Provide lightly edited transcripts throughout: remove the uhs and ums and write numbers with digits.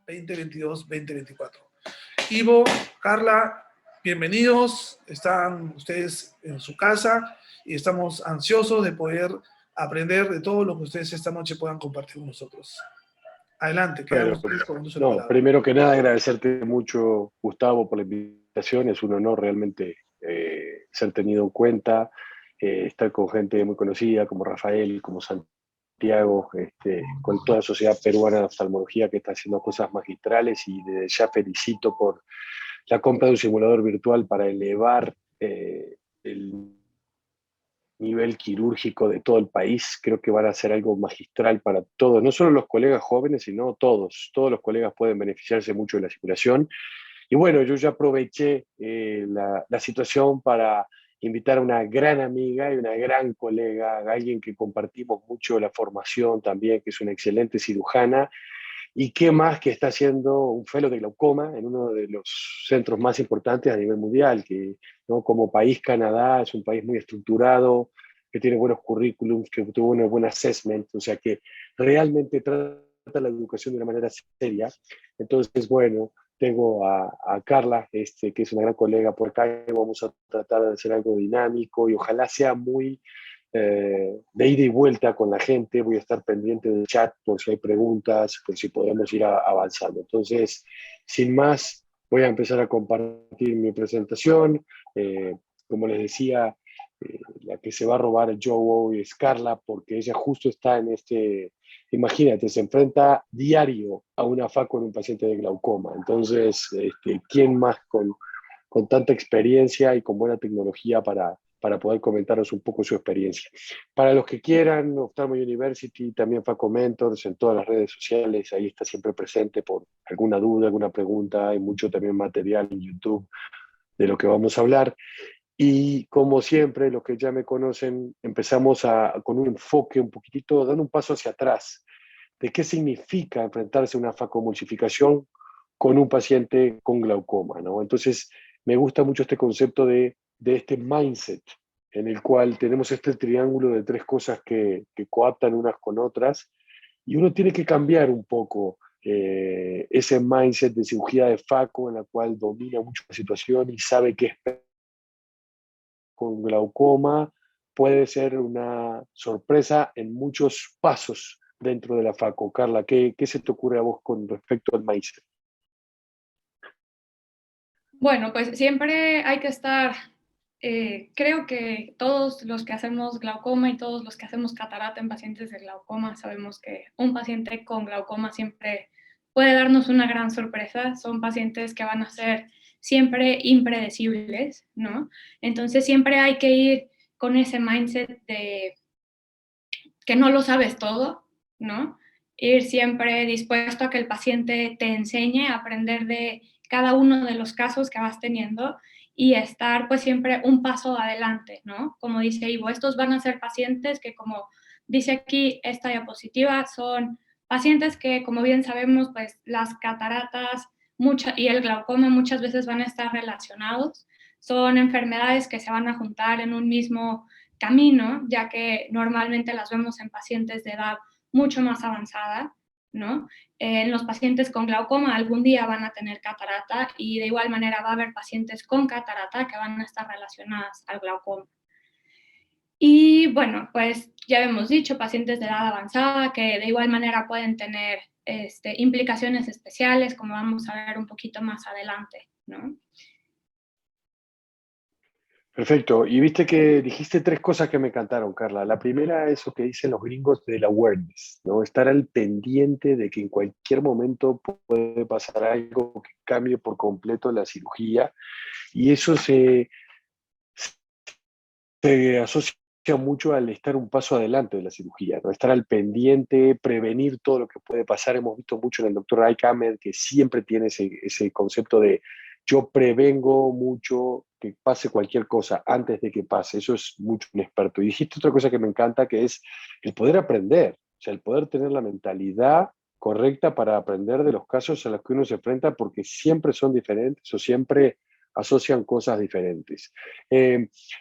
2022-2024. Ivo, Carla, bienvenidos. Están ustedes en su casa y estamos ansiosos de poder aprender de todo lo que ustedes esta noche puedan compartir con nosotros. Adelante, quedan ustedes con uso de la palabra. Primero que nada, agradecerte mucho, Gustavo, por la invitación. Es un honor realmente ser tenido en cuenta, estar con gente muy conocida como Rafael, como Santiago, con toda la sociedad peruana de oftalmología que está haciendo cosas magistrales, y desde ya felicito por la compra de un simulador virtual para elevar el nivel quirúrgico de todo el país. Creo que van a ser algo magistral para todos, no solo los colegas jóvenes, sino todos los colegas pueden beneficiarse mucho de la simulación. Y bueno, yo ya aproveché la situación para invitar a una gran amiga y una gran colega, a alguien que compartimos mucho la formación también, que es una excelente cirujana, y qué más que está haciendo un fellow de glaucoma en uno de los centros más importantes a nivel mundial, que, ¿no? Como país, Canadá es un país muy estructurado, que tiene buenos currículums, que tuvo un buen assessment, o sea que realmente trata la educación de una manera seria. Entonces, bueno, tengo a Carla, que es una gran colega por acá, y vamos a tratar de hacer algo dinámico y ojalá sea muy de ida y vuelta con la gente. Voy a estar pendiente del chat por si hay preguntas, por si podemos ir avanzando. Entonces, sin más, voy a empezar a compartir mi presentación. Como les decía, la que se va a robar el Joe hoy es Carla, porque ella justo está en imagínate, se enfrenta diario a una FACO en un paciente de glaucoma. Entonces, ¿quién más con tanta experiencia y con buena tecnología para poder comentaros un poco su experiencia? Para los que quieran, Ophthalmo University, también FACO Mentors en todas las redes sociales, ahí está siempre presente por alguna duda, alguna pregunta. Hay mucho también material en YouTube de lo que vamos a hablar. Y como siempre, los que ya me conocen, empezamos con un enfoque un poquitito, dando un paso hacia atrás, de qué significa enfrentarse a una facomulsificación con un paciente con glaucoma, ¿no? Entonces, me gusta mucho este concepto de este mindset, en el cual tenemos este triángulo de tres cosas que coaptan unas con otras, y uno tiene que cambiar un poco ese mindset de cirugía de faco, en la cual domina mucho la situación y sabe qué esperar con glaucoma. Puede ser una sorpresa en muchos pasos dentro de la faco. Carla, ¿qué se te ocurre a vos con respecto al mindset? Bueno, pues siempre hay que estar, creo que todos los que hacemos glaucoma y todos los que hacemos catarata en pacientes de glaucoma sabemos que un paciente con glaucoma siempre puede darnos una gran sorpresa. Son pacientes que van a ser siempre impredecibles, ¿no? Entonces siempre hay que ir con ese mindset de que no lo sabes todo, ¿no? Ir siempre dispuesto a que el paciente te enseñe a aprender de cada uno de los casos que vas teniendo y estar pues siempre un paso adelante, ¿no? Como dice Ivo, estos van a ser pacientes que, como dice aquí esta diapositiva, son pacientes que, como bien sabemos, pues las cataratas y el glaucoma muchas veces van a estar relacionados. Son enfermedades que se van a juntar en un mismo camino, ya que normalmente las vemos en pacientes de edad mucho más avanzada, ¿no? En los pacientes con glaucoma algún día van a tener catarata, y de igual manera va a haber pacientes con catarata que van a estar relacionadas al glaucoma. Y bueno, pues ya hemos dicho, pacientes de edad avanzada que de igual manera pueden tener implicaciones especiales, como vamos a ver un poquito más adelante, ¿no? Perfecto. Y viste que dijiste tres cosas que me encantaron, Carla. La primera, eso que dicen los gringos del awareness, ¿no? Estar al pendiente de que en cualquier momento puede pasar algo que cambie por completo la cirugía. Y eso se asocia mucho al estar un paso adelante de la cirugía, ¿no? Estar al pendiente, prevenir todo lo que puede pasar. Hemos visto mucho en el doctor Ike Ahmed, que siempre tiene ese concepto de yo prevengo mucho que pase cualquier cosa antes de que pase. Eso es mucho un experto. Y dijiste otra cosa que me encanta, que es el poder aprender, o sea, el poder tener la mentalidad correcta para aprender de los casos a los que uno se enfrenta, porque siempre son diferentes o siempre asocian cosas diferentes.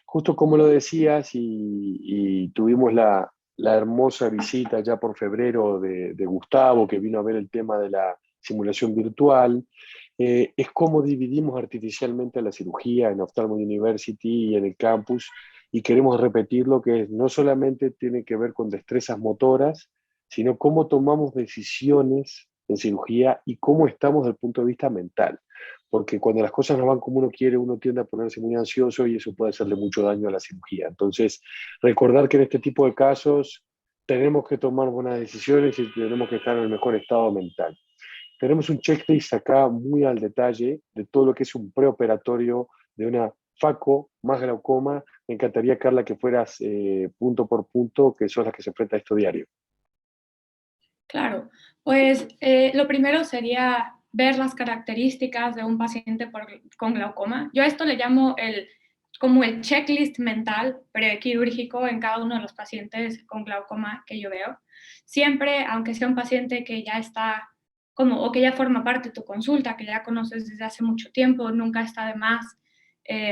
Justo como lo decías, y tuvimos la hermosa visita ya por febrero de Gustavo, que vino a ver el tema de la simulación virtual, es cómo dividimos artificialmente la cirugía en Ophthalmic University y en el campus, y queremos repetir lo que es, no solamente tiene que ver con destrezas motoras, sino cómo tomamos decisiones en cirugía y cómo estamos desde el punto de vista mental. Porque cuando las cosas no van como uno quiere, uno tiende a ponerse muy ansioso y eso puede hacerle mucho daño a la cirugía. Entonces, recordar que en este tipo de casos tenemos que tomar buenas decisiones y tenemos que estar en el mejor estado mental. Tenemos un checklist acá muy al detalle de todo lo que es un preoperatorio de una FACO más glaucoma. Me encantaría, Carla, que fueras punto por punto, que son las que se enfrenta a esto diario. Claro, pues lo primero sería ver las características de un paciente con glaucoma. Yo a esto le llamo como el checklist mental prequirúrgico en cada uno de los pacientes con glaucoma que yo veo. Siempre, aunque sea un paciente que ya está o que ya forma parte de tu consulta, que ya conoces desde hace mucho tiempo, nunca está de más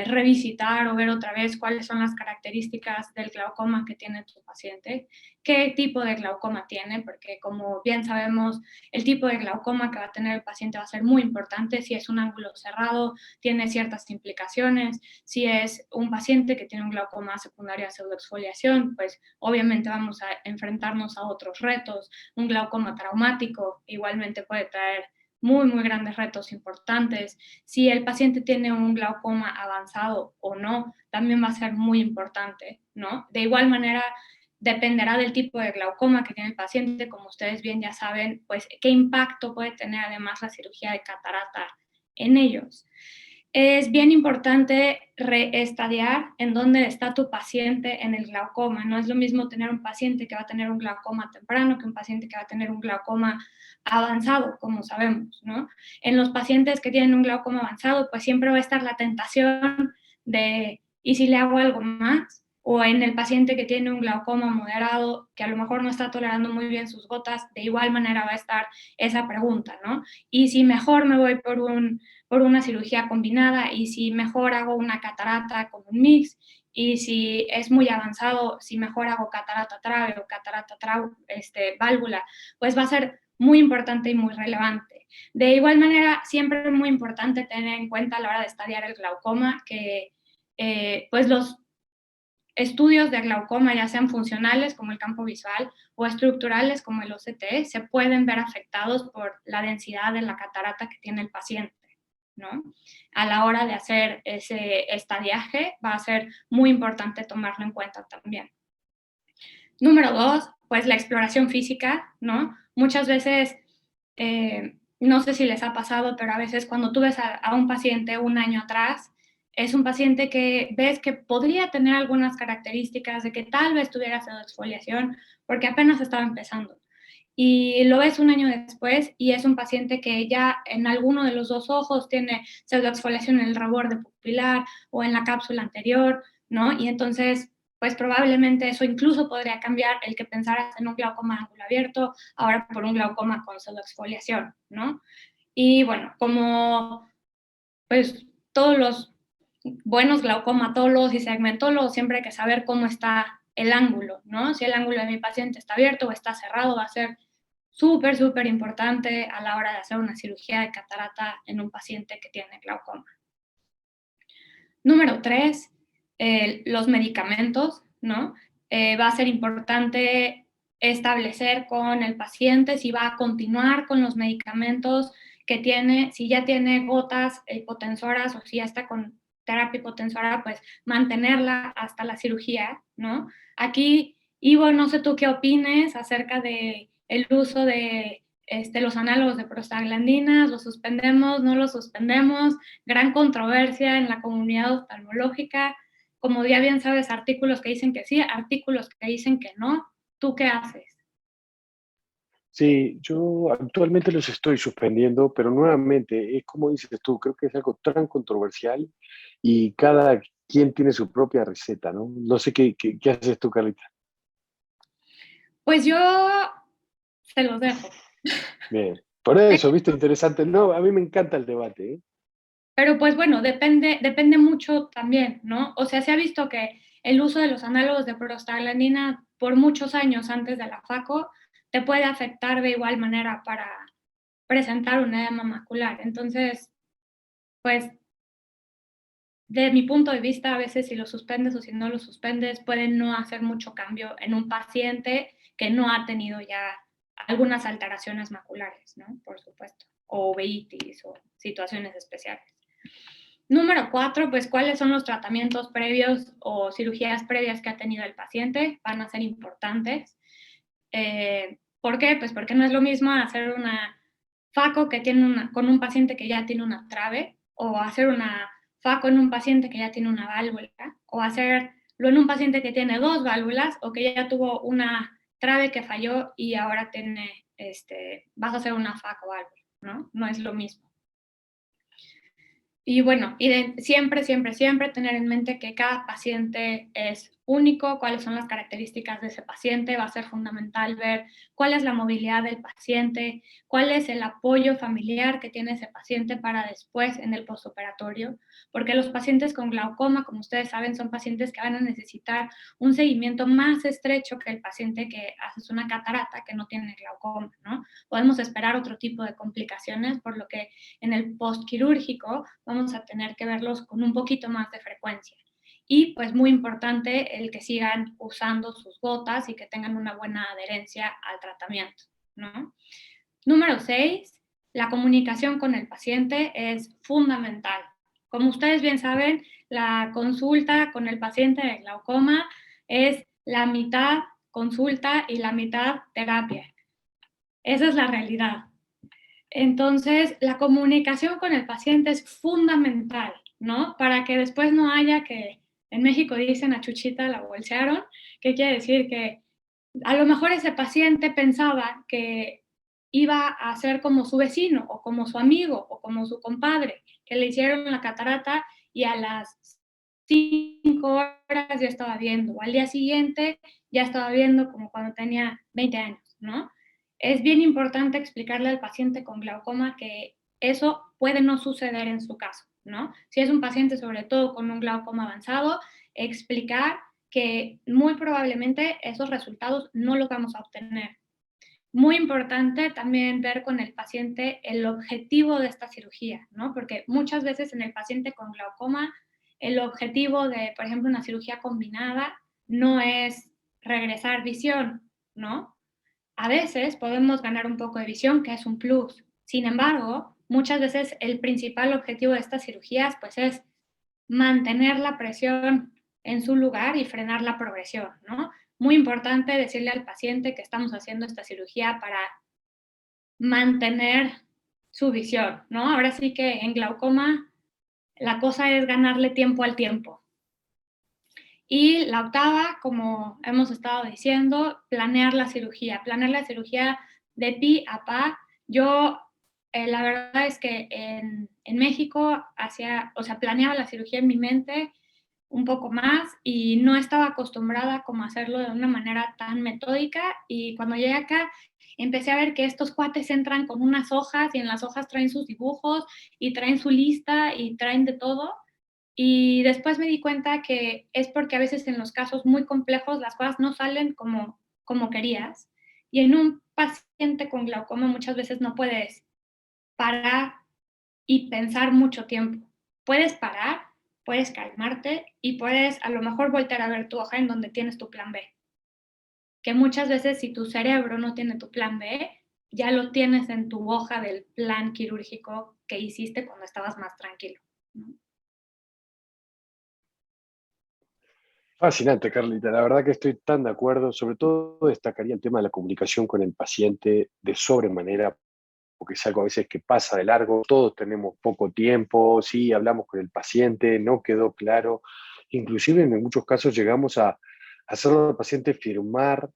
revisitar o ver otra vez cuáles son las características del glaucoma que tiene tu paciente, qué tipo de glaucoma tiene, porque como bien sabemos, el tipo de glaucoma que va a tener el paciente va a ser muy importante. Si es un ángulo cerrado, tiene ciertas implicaciones. Si es un paciente que tiene un glaucoma secundario a pseudoexfoliación, pues obviamente vamos a enfrentarnos a otros retos. Un glaucoma traumático igualmente puede traer muy, muy grandes retos importantes. Si el paciente tiene un glaucoma avanzado o no, también va a ser muy importante, ¿no? De igual manera, dependerá del tipo de glaucoma que tiene el paciente, como ustedes bien ya saben, pues qué impacto puede tener además la cirugía de catarata en ellos. Es bien importante reestadiar en dónde está tu paciente en el glaucoma. No es lo mismo tener un paciente que va a tener un glaucoma temprano que un paciente que va a tener un glaucoma avanzado, como sabemos, ¿no? En los pacientes que tienen un glaucoma avanzado, pues siempre va a estar la tentación de, ¿y si le hago algo más? O en el paciente que tiene un glaucoma moderado, que a lo mejor no está tolerando muy bien sus gotas, de igual manera va a estar esa pregunta, ¿no? Y si mejor me voy por una cirugía combinada, y si mejor hago una catarata con un mix, y si es muy avanzado, si mejor hago catarata trave o catarata válvula, pues va a ser muy importante y muy relevante. De igual manera, siempre es muy importante tener en cuenta a la hora de estadiar el glaucoma que pues los estudios de glaucoma, ya sean funcionales como el campo visual o estructurales como el OCT, se pueden ver afectados por la densidad de la catarata que tiene el paciente, ¿no? A la hora de hacer ese estadiaje va a ser muy importante tomarlo en cuenta también. Número 2, pues la exploración física, ¿no? Muchas veces, no sé si les ha pasado, pero a veces cuando tú ves a un paciente un año atrás, es un paciente que ves que podría tener algunas características de que tal vez tuviera pseudoexfoliación porque apenas estaba empezando. Y lo ves un año después y es un paciente que ya en alguno de los dos ojos tiene pseudoexfoliación en el reborde pupilar o en la cápsula anterior, ¿no? Y entonces, pues probablemente eso incluso podría cambiar el que pensaras en un glaucoma ángulo abierto, ahora por un glaucoma con pseudoexfoliación, ¿no? Y bueno, como pues todos los buenos glaucomatólogos y segmentólogos, siempre hay que saber cómo está el ángulo, ¿no? Si el ángulo de mi paciente está abierto o está cerrado, va a ser súper, súper importante a la hora de hacer una cirugía de catarata en un paciente que tiene glaucoma. Número 3, los medicamentos, ¿no? Va a ser importante establecer con el paciente si va a continuar con los medicamentos que tiene, si ya tiene gotas hipotensoras o si ya está con terapia hipotensora, pues mantenerla hasta la cirugía, ¿no? Aquí, Ivo, no sé tú qué opines acerca de el uso de los análogos de prostaglandinas, ¿los suspendemos, no los suspendemos? Gran controversia en la comunidad oftalmológica. Como ya bien sabes, artículos que dicen que sí, artículos que dicen que no. ¿Tú qué haces? Sí, yo actualmente los estoy suspendiendo, pero nuevamente, es como dices tú, creo que es algo tan controversial y cada quien tiene su propia receta, ¿no? No sé qué haces tú, Carlita. Pues yo se los dejo. Bien, por eso, viste, interesante. No, a mí me encanta el debate, ¿eh? Pero pues bueno, depende mucho también, ¿no? O sea, se ha visto que el uso de los análogos de prostaglandina por muchos años antes de la FACO te puede afectar de igual manera presentar un edema macular. Entonces, pues, de mi punto de vista, a veces si lo suspendes o si no lo suspendes, puede no hacer mucho cambio en un paciente que no ha tenido ya algunas alteraciones maculares, ¿no? Por supuesto, o uveitis o situaciones especiales. Número 4, pues, ¿cuáles son los tratamientos previos o cirugías previas que ha tenido el paciente? Van a ser importantes. ¿Por qué? Pues porque no es lo mismo hacer una FACO que tiene con un paciente que ya tiene una trave, o hacer una FACO en un paciente que ya tiene una válvula, o hacerlo en un paciente que tiene 2 válvulas, o que ya tuvo una trave que falló y ahora vas a hacer una FACO válvula, ¿no? No es lo mismo. Y bueno, siempre, siempre, siempre tener en mente que cada paciente es único, cuáles son las características de ese paciente, va a ser fundamental ver cuál es la movilidad del paciente, cuál es el apoyo familiar que tiene ese paciente para después en el postoperatorio, porque los pacientes con glaucoma, como ustedes saben, son pacientes que van a necesitar un seguimiento más estrecho que el paciente que hace una catarata que no tiene glaucoma, ¿no? Podemos esperar otro tipo de complicaciones, por lo que en el postquirúrgico vamos a tener que verlos con un poquito más de frecuencia. Y pues muy importante el que sigan usando sus gotas y que tengan una buena adherencia al tratamiento, ¿no? Número 6, la comunicación con el paciente es fundamental. Como ustedes bien saben, la consulta con el paciente de glaucoma es la mitad consulta y la mitad terapia. Esa es la realidad. Entonces, la comunicación con el paciente es fundamental, ¿no? Para que después no haya que, en México dicen a Chuchita la bolsearon, que quiere decir que a lo mejor ese paciente pensaba que iba a ser como su vecino, o como su amigo, o como su compadre, que le hicieron la catarata y a las 5 horas ya estaba viendo, o al día siguiente ya estaba viendo como cuando tenía 20 años, ¿no? Es bien importante explicarle al paciente con glaucoma que eso puede no suceder en su caso, ¿no? Si es un paciente sobre todo con un glaucoma avanzado, explicar que muy probablemente esos resultados no los vamos a obtener. Muy importante también ver con el paciente el objetivo de esta cirugía, ¿no? Porque muchas veces en el paciente con glaucoma, el objetivo de, por ejemplo, una cirugía combinada no es regresar visión, ¿no? A veces podemos ganar un poco de visión, que es un plus. Sin embargo, muchas veces el principal objetivo de estas cirugías pues es mantener la presión en su lugar y frenar la progresión, ¿no? Muy importante decirle al paciente que estamos haciendo esta cirugía para mantener su visión, ¿no? Ahora sí que en glaucoma la cosa es ganarle tiempo al tiempo. Y la octava, como hemos estado diciendo, planear la cirugía de pi a pa. Yo, la verdad es que en México planeaba la cirugía en mi mente un poco más y no estaba acostumbrada como a hacerlo de una manera tan metódica, y cuando llegué acá empecé a ver que estos cuates entran con unas hojas y en las hojas traen sus dibujos y traen su lista y traen de todo. Y después me di cuenta que es porque a veces en los casos muy complejos las cosas no salen como querías. Y en un paciente con glaucoma muchas veces no puedes parar y pensar mucho tiempo. Puedes parar, puedes calmarte y puedes a lo mejor voltear a ver tu hoja en donde tienes tu plan B. Que muchas veces si tu cerebro no tiene tu plan B, ya lo tienes en tu hoja del plan quirúrgico que hiciste cuando estabas más tranquilo, ¿no? Fascinante, Carlita. La verdad que estoy tan de acuerdo. Sobre todo destacaría el tema de la comunicación con el paciente de sobremanera, porque es algo a veces que pasa de largo. Todos tenemos poco tiempo, sí, hablamos con el paciente, no quedó claro. Inclusive en muchos casos llegamos a hacerlo al paciente firmar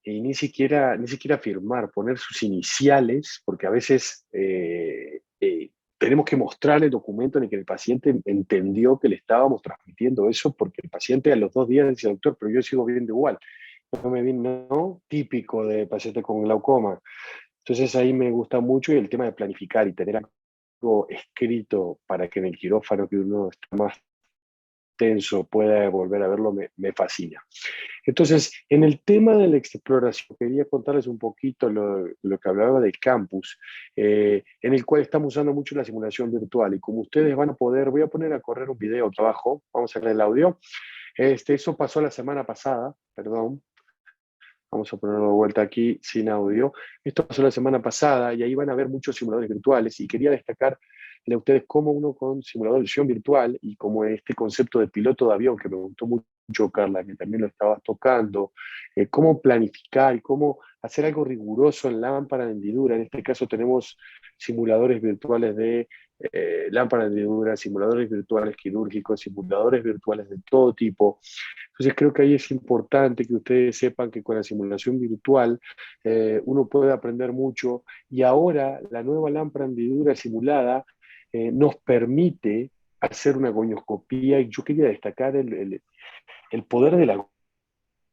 y ni siquiera firmar, poner sus iniciales, porque a veces tenemos que mostrar el documento en el que el paciente entendió que le estábamos transmitiendo eso, porque el paciente a los 2 días dice, doctor, pero yo sigo viendo igual. No me vi, no, típico de paciente con glaucoma. Entonces ahí me gusta mucho, y el tema de planificar y tener algo escrito para que en el quirófano que uno está más extenso pueda volver a verlo, me fascina. Entonces, en el tema de la exploración, quería contarles un poquito lo que hablaba del campus, en el cual estamos usando mucho la simulación virtual. Y como ustedes van a poder, voy a poner a correr un video aquí abajo, vamos a ver el audio. Eso pasó la semana pasada, perdón. Vamos a ponerlo de vuelta aquí sin audio. Esto pasó la semana pasada y ahí van a ver muchos simuladores virtuales y quería destacarle a ustedes cómo uno con simulador de visión virtual y como este concepto de piloto de avión que me gustó mucho, Carla, que también lo estabas tocando, cómo planificar y cómo hacer algo riguroso en lámpara de hendidura. En este caso tenemos simuladores virtuales de lámpara de hendidura, simuladores virtuales quirúrgicos, simuladores virtuales de todo tipo. Entonces creo que ahí es importante que ustedes sepan que con la simulación virtual uno puede aprender mucho y ahora la nueva lámpara hendidura simulada nos permite hacer una gonioscopía y yo quería destacar el poder de la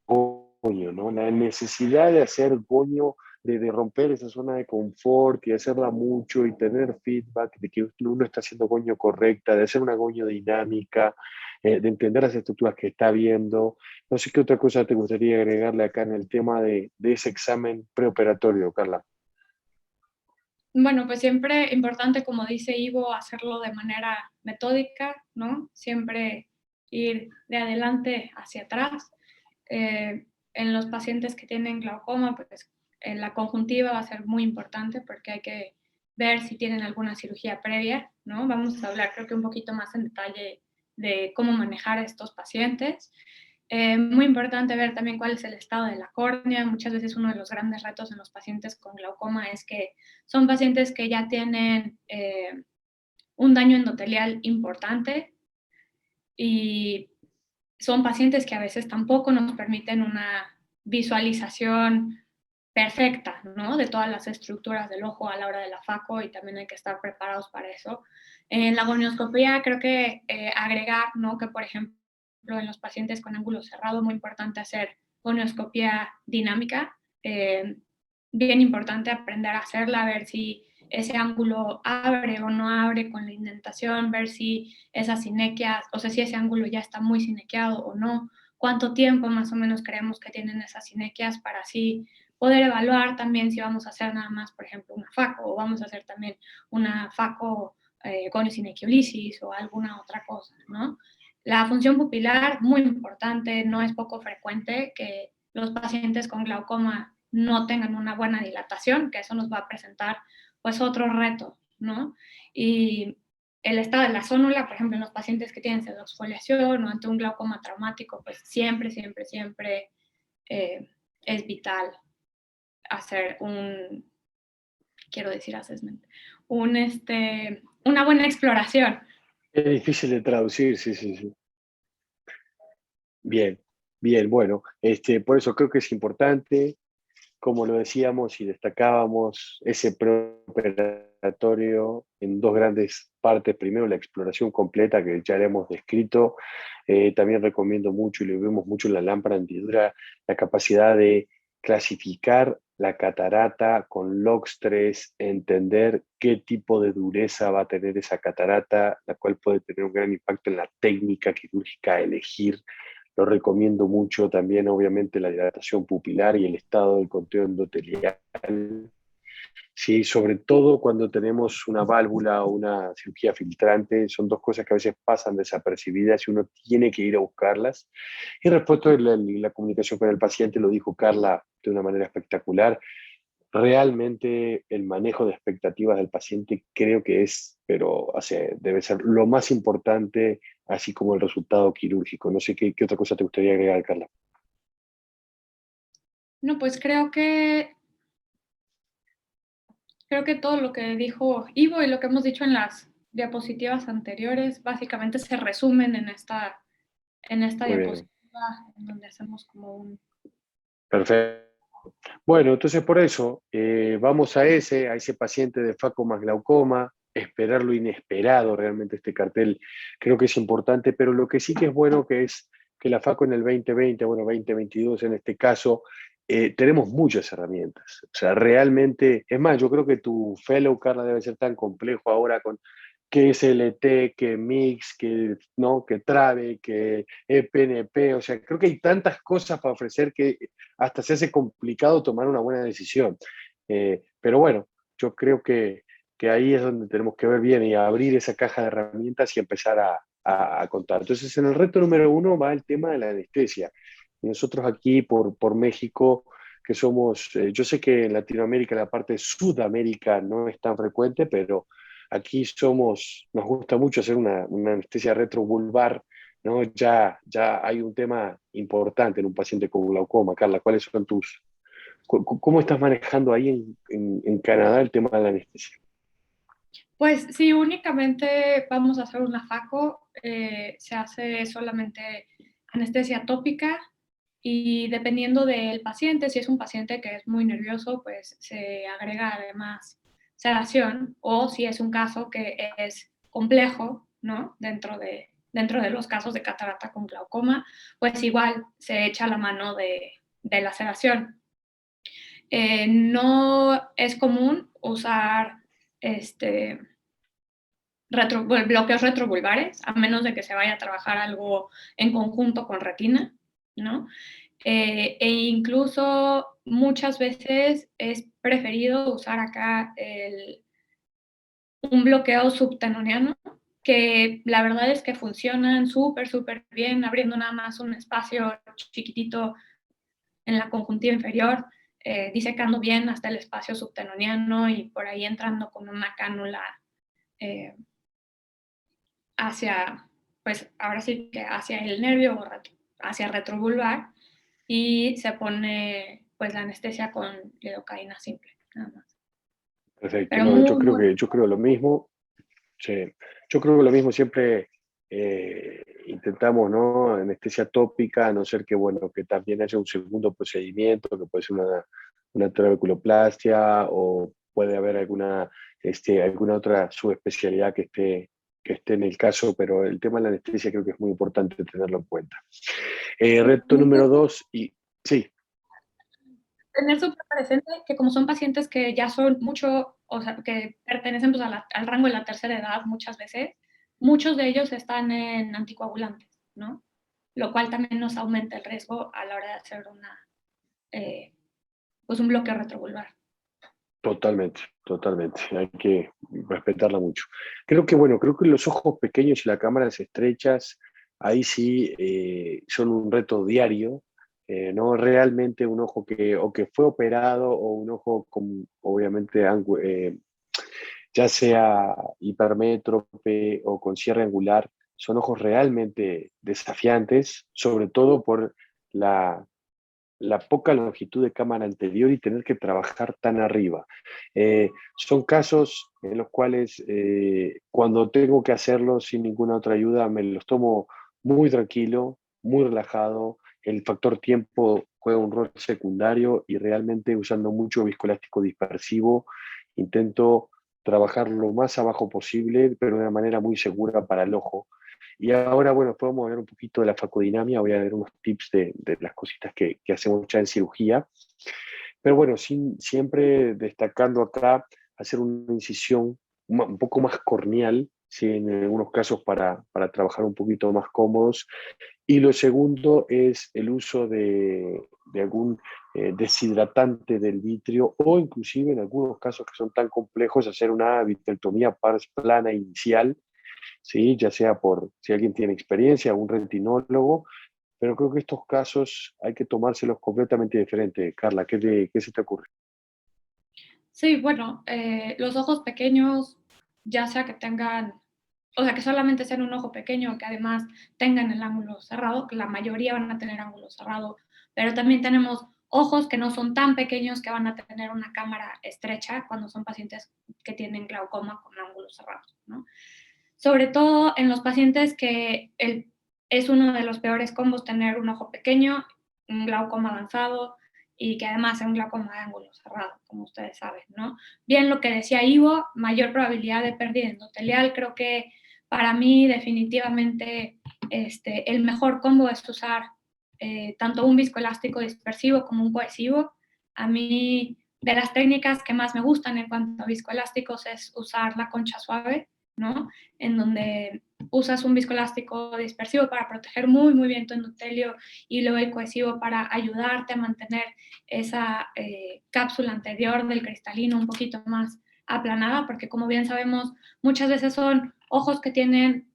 goño, ¿no? La necesidad de hacer goño, de romper esa zona de confort y hacerla mucho y tener feedback de que uno está haciendo goño correcta, de hacer una goño dinámica, de entender las estructuras que está viendo. No sé qué otra cosa te gustaría agregarle acá en el tema de ese examen preoperatorio, Carla. Bueno, pues siempre importante, como dice Ivo, hacerlo de manera metódica, ¿no? Siempre ir de adelante hacia atrás. En los pacientes que tienen glaucoma, pues la conjuntiva va a ser muy importante porque hay que ver si tienen alguna cirugía previa, ¿no? Vamos a hablar creo que un poquito más en detalle de cómo manejar a estos pacientes. Muy importante ver también cuál es el estado de la córnea. Muchas veces uno de los grandes retos en los pacientes con glaucoma es que son pacientes que ya tienen un daño endotelial importante y son pacientes que a veces tampoco nos permiten una visualización perfecta, ¿no? De todas las estructuras del ojo a la hora de la faco y también hay que estar preparados para eso. En la gonioscopía creo que agregar, ¿no? Que por ejemplo en los pacientes con ángulo cerrado, muy importante hacer gonioscopía dinámica, bien importante aprender a hacerla, ver si ese ángulo abre o no abre con la indentación, ver si esa sinequia, o sea, si ese ángulo ya está muy sinequiado o no, cuánto tiempo más o menos creemos que tienen esas sinequias para así poder evaluar también si vamos a hacer nada más, por ejemplo, una faco o vamos a hacer también una faco con sinequiolisis o alguna otra cosa, ¿no? La función pupilar, muy importante, no es poco frecuente que los pacientes con glaucoma no tengan una buena dilatación, que eso nos va a presentar pues otro reto, ¿no? Y el estado de la zónula, por ejemplo, en los pacientes que tienen pseudoexfoliación o ante un glaucoma traumático, pues siempre es vital hacer quiero decir assessment, una buena exploración. Es difícil de traducir, sí, sí, sí. Bien, bien, bueno, por eso creo que es importante, como lo decíamos y destacábamos, ese preoperatorio en dos grandes partes. Primero, la exploración completa que ya le hemos descrito. También recomiendo mucho y lo vemos mucho en la lámpara hendidura, la capacidad de clasificar la catarata con LOX3, entender qué tipo de dureza va a tener esa catarata, la cual puede tener un gran impacto en la técnica quirúrgica a elegir. Lo recomiendo mucho también, obviamente, la dilatación pupilar y el estado del conteo endotelial. Sí, sobre todo cuando tenemos una válvula o una cirugía filtrante, son dos cosas que a veces pasan desapercibidas y uno tiene que ir a buscarlas. Y respecto a la comunicación con el paciente, lo dijo Carla de una manera espectacular. Realmente el manejo de expectativas del paciente creo que debe ser lo más importante, así como el resultado quirúrgico. No sé qué otra cosa te gustaría agregar, Carla. No, pues creo que todo lo que dijo Ivo y lo que hemos dicho en las diapositivas anteriores básicamente se resumen en esta Muy bien. diapositiva en donde hacemos como un... Perfecto. Bueno, entonces por eso vamos a ese paciente de faco más glaucoma, esperar lo inesperado, realmente este cartel creo que es importante, pero lo que sí que es bueno que es que la faco en el 2020, bueno, 2022 en este caso, tenemos muchas herramientas. O sea, realmente, es más, yo creo que tu fellow, Carla, debe ser tan complejo ahora con que SLT, que Mix, que, ¿no? que Trave, que EPNP, o sea, creo que hay tantas cosas para ofrecer que hasta se hace complicado tomar una buena decisión. Pero bueno, yo creo que ahí es donde tenemos que ver bien y abrir esa caja de herramientas y empezar a contar. Entonces, en el reto número 1 va el tema de la anestesia. Y nosotros aquí por México, que somos, yo sé que en Latinoamérica, la parte de Sudamérica no es tan frecuente, pero aquí nos gusta mucho hacer una anestesia retrovulvar, ¿no? Ya hay un tema importante en un paciente con glaucoma. Carla, ¿cuáles son cómo estás manejando ahí en Canadá el tema de la anestesia? Pues sí, únicamente vamos a hacer una FACO, se hace solamente anestesia tópica y dependiendo del paciente, si es un paciente que es muy nervioso, pues se agrega además sedación, o si es un caso que es complejo, ¿no? Dentro de los casos de catarata con glaucoma, pues igual se echa la mano de la sedación. No es común usar bloqueos retrovulvares, a menos de que se vaya a trabajar algo en conjunto con retina, ¿no? E incluso muchas veces es preferido usar acá un bloqueo subtenoniano, que la verdad es que funcionan súper bien, abriendo nada más un espacio chiquitito en la conjuntiva inferior, disecando bien hasta el espacio subtenoniano y por ahí entrando con una cánula hacia, pues ahora sí que hacia el nervio o hacia retrovulvar, y se pone pues la anestesia con lidocaína simple, nada más. Perfecto, Pero no, muy yo creo lo mismo. Sí. Yo creo que lo mismo siempre intentamos, ¿no? Anestesia tópica, a no ser que, bueno, que también haya un segundo procedimiento, que puede ser una trabeculoplastia o puede haber alguna otra subespecialidad que esté en el caso, pero el tema de la anestesia creo que es muy importante tenerlo en cuenta. Reto número 2, y sí, tener súper presente que como son pacientes que ya son mucho, o sea, que pertenecen pues, al rango de la tercera edad muchas veces, muchos de ellos están en anticoagulantes, ¿no? Lo cual también nos aumenta el riesgo a la hora de hacer pues un bloqueo retrovulvar. totalmente. Hay que respetarla mucho. Creo que los ojos pequeños y las cámaras estrechas, ahí sí son un reto diario. No realmente un ojo o que fue operado o un ojo con, obviamente, ya sea hipermétrope o con cierre angular, son ojos realmente desafiantes, sobre todo por la poca longitud de cámara anterior y tener que trabajar tan arriba. Son casos en los cuales cuando tengo que hacerlo sin ninguna otra ayuda, me los tomo muy tranquilo, muy relajado. El factor tiempo juega un rol secundario y realmente usando mucho viscoelástico dispersivo, intento trabajar lo más abajo posible, pero de una manera muy segura para el ojo. Y ahora, bueno, podemos hablar un poquito de la facodinamia, voy a dar unos tips de las cositas que hacemos ya en cirugía, pero bueno, siempre destacando acá hacer una incisión un poco más corneal, ¿sí? En algunos casos para trabajar un poquito más cómodos. Y lo segundo es el uso de algún deshidratante del vitrio o inclusive en algunos casos que son tan complejos hacer una vitrectomía pars plana inicial, ¿sí? Ya sea si alguien tiene experiencia, un retinólogo, pero creo que estos casos hay que tomárselos completamente diferente. Carla, ¿qué se te ocurre? Sí, bueno, los ojos pequeños, ya sea que tengan, o sea, que solamente sean un ojo pequeño, que además tengan el ángulo cerrado, que la mayoría van a tener ángulo cerrado, pero también tenemos ojos que no son tan pequeños que van a tener una cámara estrecha cuando son pacientes que tienen glaucoma con ángulos cerrados, ¿no? Sobre todo en los pacientes que es uno de los peores combos tener un ojo pequeño, un glaucoma avanzado y que además sea un glaucoma de ángulo cerrado, como ustedes saben, ¿no? Bien lo que decía Ivo, mayor probabilidad de pérdida endotelial. Creo que para mí definitivamente el mejor combo es usar tanto un viscoelástico dispersivo como un cohesivo. A mí, de las técnicas que más me gustan en cuanto a viscoelásticos es usar la concha suave, ¿no? En donde usas un viscoelástico dispersivo para proteger muy, muy bien tu endotelio y luego el cohesivo para ayudarte a mantener esa cápsula anterior del cristalino un poquito más aplanada, porque como bien sabemos, muchas veces son ojos que tienen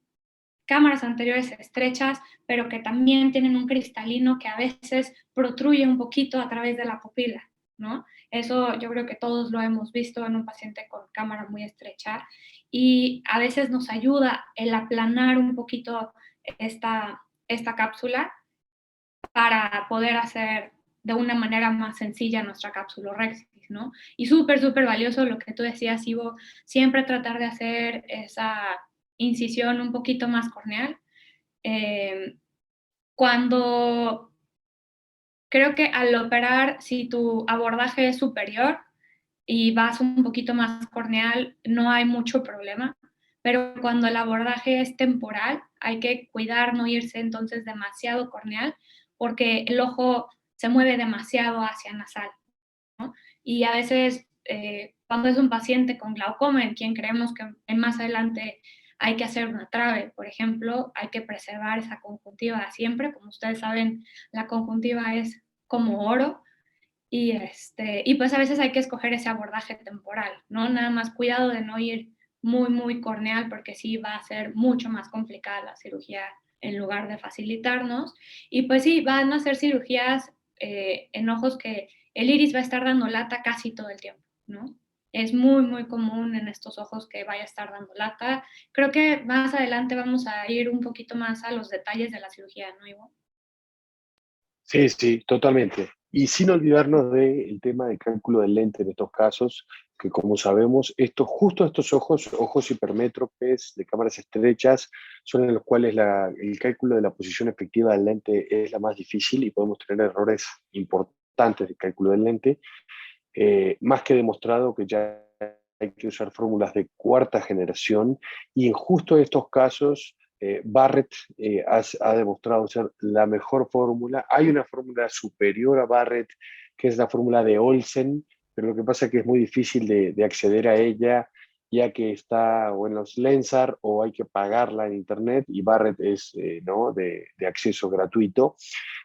cámaras anteriores estrechas, pero que también tienen un cristalino que a veces protruye un poquito a través de la pupila, ¿no? Eso yo creo que todos lo hemos visto en un paciente con cámara muy estrecha y a veces nos ayuda el aplanar un poquito esta cápsula para poder hacer de una manera más sencilla nuestra capsulorhexis, ¿no? Y súper, súper valioso lo que tú decías, Ivo, siempre tratar de hacer esa incisión un poquito más corneal. Cuando creo que al operar, si tu abordaje es superior y vas un poquito más corneal, no hay mucho problema, pero cuando el abordaje es temporal, hay que cuidar no irse entonces demasiado corneal, porque el ojo se mueve demasiado hacia nasal, ¿no? Y a veces, cuando es un paciente con glaucoma, en quien creemos que más adelante hay que hacer una trave, por ejemplo, hay que preservar esa conjuntiva siempre. Como ustedes saben, la conjuntiva es como oro, y pues a veces hay que escoger ese abordaje temporal, ¿no? Nada más cuidado de no ir muy, muy corneal, porque sí va a ser mucho más complicada la cirugía en lugar de facilitarnos. Y pues sí, van a ser cirugías en ojos que el iris va a estar dando lata casi todo el tiempo, ¿no? Es muy, muy común en estos ojos que vaya a estar dando lata. Creo que más adelante vamos a ir un poquito más a los detalles de la cirugía, ¿no, Ivo? Sí, sí, totalmente. Y sin olvidarnos del tema del cálculo del lente en estos casos, que como sabemos, justo estos ojos hipermétropes de cámaras estrechas, son en los cuales el cálculo de la posición efectiva del lente es la más difícil y podemos tener errores importantes de cálculo del lente, más que demostrado que ya hay que usar fórmulas de cuarta generación y en justo estos casos Barrett ha demostrado ser la mejor fórmula. Hay una fórmula superior a Barrett, que es la fórmula de Olsen, pero lo que pasa es que es muy difícil de acceder a ella, ya que está o en los Lensar o hay que pagarla en internet, y Barrett es ¿no? de acceso gratuito.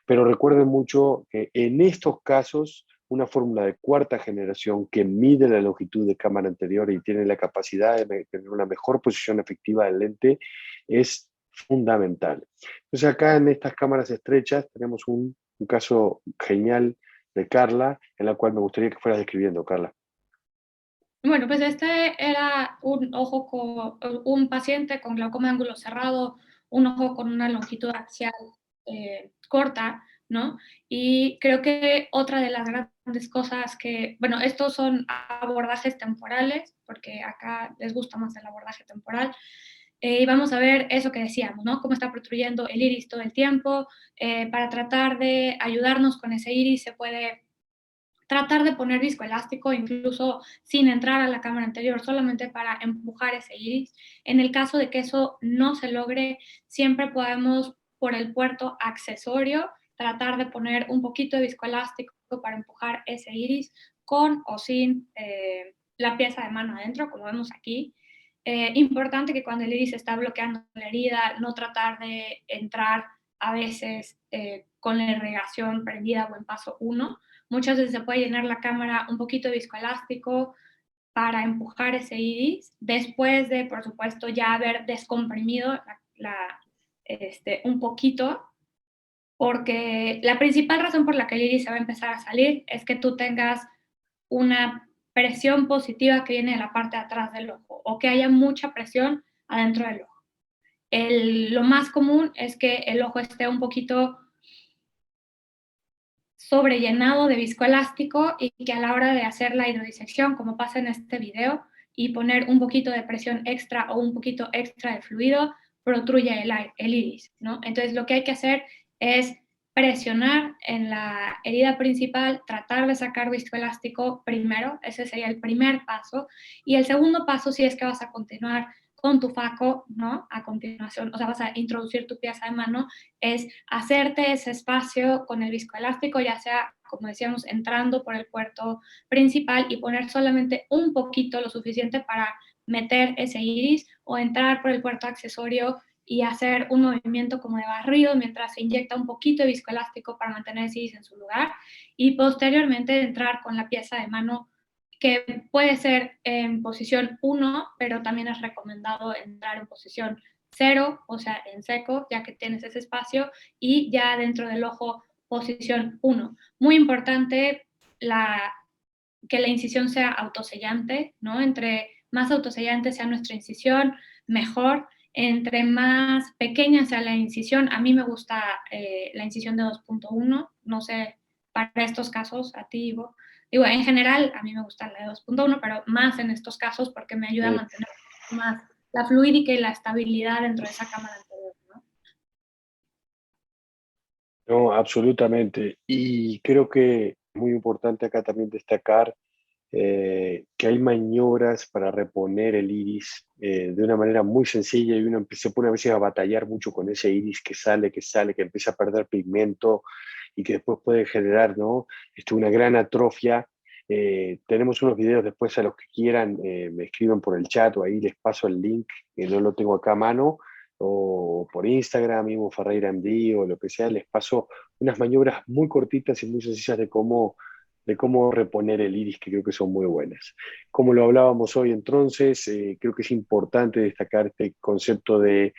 Pero recuerden mucho que en estos casos una fórmula de cuarta generación que mide la longitud de cámara anterior y tiene la capacidad de tener una mejor posición efectiva del lente es fundamental. Entonces acá en estas cámaras estrechas tenemos un caso genial de Carla, en la cual me gustaría que fueras describiendo, Carla. Bueno, pues este era un paciente con glaucoma de ángulo cerrado, un ojo con una longitud axial corta, ¿no? Y creo que otra de las grandes cosas bueno, estos son abordajes temporales, porque acá les gusta más el abordaje temporal, y vamos a ver eso que decíamos, ¿no? Cómo está protruyendo el iris todo el tiempo. Para tratar de ayudarnos con ese iris se puede tratar de poner viscoelástico incluso sin entrar a la cámara anterior, solamente para empujar ese iris. En el caso de que eso no se logre, siempre podemos, por el puerto accesorio, tratar de poner un poquito de viscoelástico para empujar ese iris, con o sin la pieza de mano adentro, como vemos aquí. Importante que cuando el iris está bloqueando la herida, no tratar de entrar a veces con la irrigación prendida o en paso 1. Muchas veces se puede llenar la cámara un poquito de viscoelástico para empujar ese iris, después de, por supuesto, ya haber descomprimido un poquito, porque la principal razón por la que el iris se va a empezar a salir es que tú tengas una presión positiva que viene de la parte de atrás del ojo, o que haya mucha presión adentro del ojo. Lo más común es que el ojo esté un poquito sobrellenado de viscoelástico y que a la hora de hacer la hidrodisección, como pasa en este video, y poner un poquito de presión extra o un poquito extra de fluido, protruye el iris, ¿no? Entonces lo que hay que hacer es presionar en la herida principal, tratar de sacar viscoelástico primero, ese sería el primer paso, y el segundo paso, si es que vas a continuar con tu faco, ¿no? A continuación, o sea, vas a introducir tu pieza de mano, es hacerte ese espacio con el viscoelástico, ya sea, como decíamos, entrando por el puerto principal y poner solamente un poquito, lo suficiente para meter ese iris o entrar por el puerto accesorio y hacer un movimiento como de barrido mientras se inyecta un poquito de viscoelástico para mantener ese iris en su lugar, y posteriormente entrar con la pieza de mano, que puede ser en posición 1, pero también es recomendado entrar en posición 0, o sea, en seco, ya que tienes ese espacio, y ya dentro del ojo, posición 1. Muy importante que la incisión sea autosellante, ¿no? Entre más autosellante sea nuestra incisión, mejor. Entre más pequeña sea la incisión, a mí me gusta la incisión de 2.1, no sé, para estos casos, a ti, Ivo. Digo, en general, a mí me gusta la de 2.1, pero más en estos casos porque me ayuda a mantener más la fluídica y la estabilidad dentro de esa cámara anterior, ¿no? No, absolutamente. Y creo que es muy importante acá también destacar que hay maniobras para reponer el iris de una manera muy sencilla, y uno se pone a veces a batallar mucho con ese iris que empieza a perder pigmento y que después puede generar, ¿no? Una gran atrofia. Tenemos unos videos después, a los que quieran, me escriben por el chat o ahí les paso el link, que no lo tengo acá a mano, o por Instagram, Ivo Ferreira MD o lo que sea, les paso unas maniobras muy cortitas y muy sencillas de cómo reponer el iris, que creo que son muy buenas. Como lo hablábamos hoy entonces, creo que es importante destacar este concepto de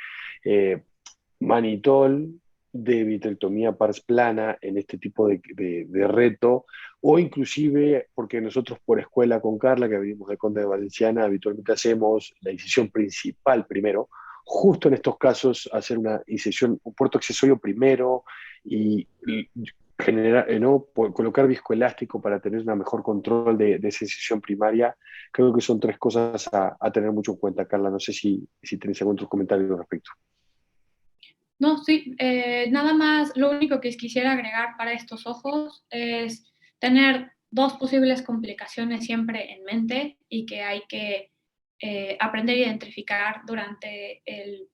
manitol, de vitrectomía pars plana en este tipo de reto, o inclusive, porque nosotros por escuela con Carla, que vivimos de Conde de Valenciana, habitualmente hacemos la incisión principal primero, justo en estos casos hacer una incisión, un puerto accesorio primero, y generar, ¿no? Colocar viscoelástico para tener un mejor control de esa incisión primaria. Creo que son tres cosas a tener mucho en cuenta, Carla. No sé si tenés algún otro comentario al respecto. No, sí, nada más, lo único que quisiera agregar para estos ojos es tener dos posibles complicaciones siempre en mente y que hay que aprender a identificar durante el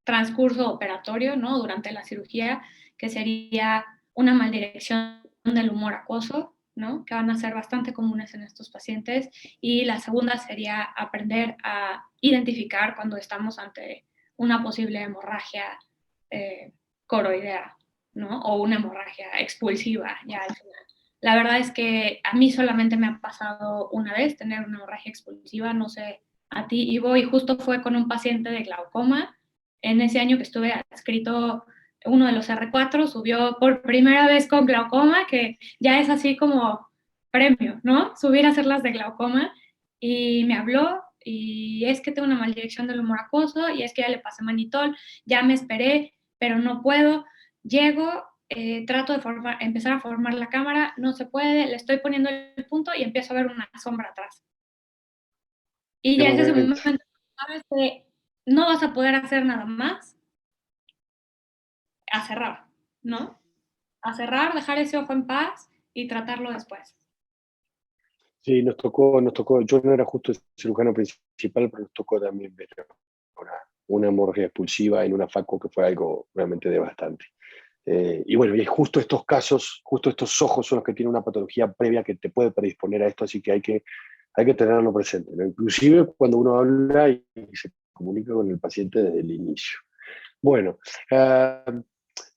transcurso operatorio, ¿no? Durante la cirugía, que sería una maldirección del humor acuoso, ¿no? Que van a ser bastante comunes en estos pacientes, y la segunda sería aprender a identificar cuando estamos ante una posible hemorragia coroidea, ¿no? O una hemorragia expulsiva ya al final. La verdad es que a mí solamente me ha pasado una vez tener una hemorragia expulsiva, no sé a ti, Ivo, y justo fue con un paciente de glaucoma. En ese año que estuve adscrito, uno de los R4 subió por primera vez con glaucoma, que ya es así como premio, ¿no? Subir a hacer las de glaucoma, y me habló, y es que tengo una maldirección del humor acuoso, y es que ya le pasé manitol, ya me esperé, pero no puedo. Llego, trato de empezar a formar la cámara, no se puede, le estoy poniendo el punto y empiezo a ver una sombra atrás. Y ¿Qué ya es ese momento? momento, sabes que no vas a poder hacer nada más, a cerrar, ¿no? A cerrar, dejar ese ojo en paz y tratarlo después. Sí, nos tocó, yo no era justo el cirujano principal, pero nos tocó también ver una, una hemorragia expulsiva en una faco, que fue algo realmente devastante. Y bueno, y justo estos casos, justo estos ojos son los que tienen una patología previa que te puede predisponer a esto, así que hay que tenerlo presente, ¿no? Inclusive cuando uno habla y se comunica con el paciente desde el inicio. Bueno,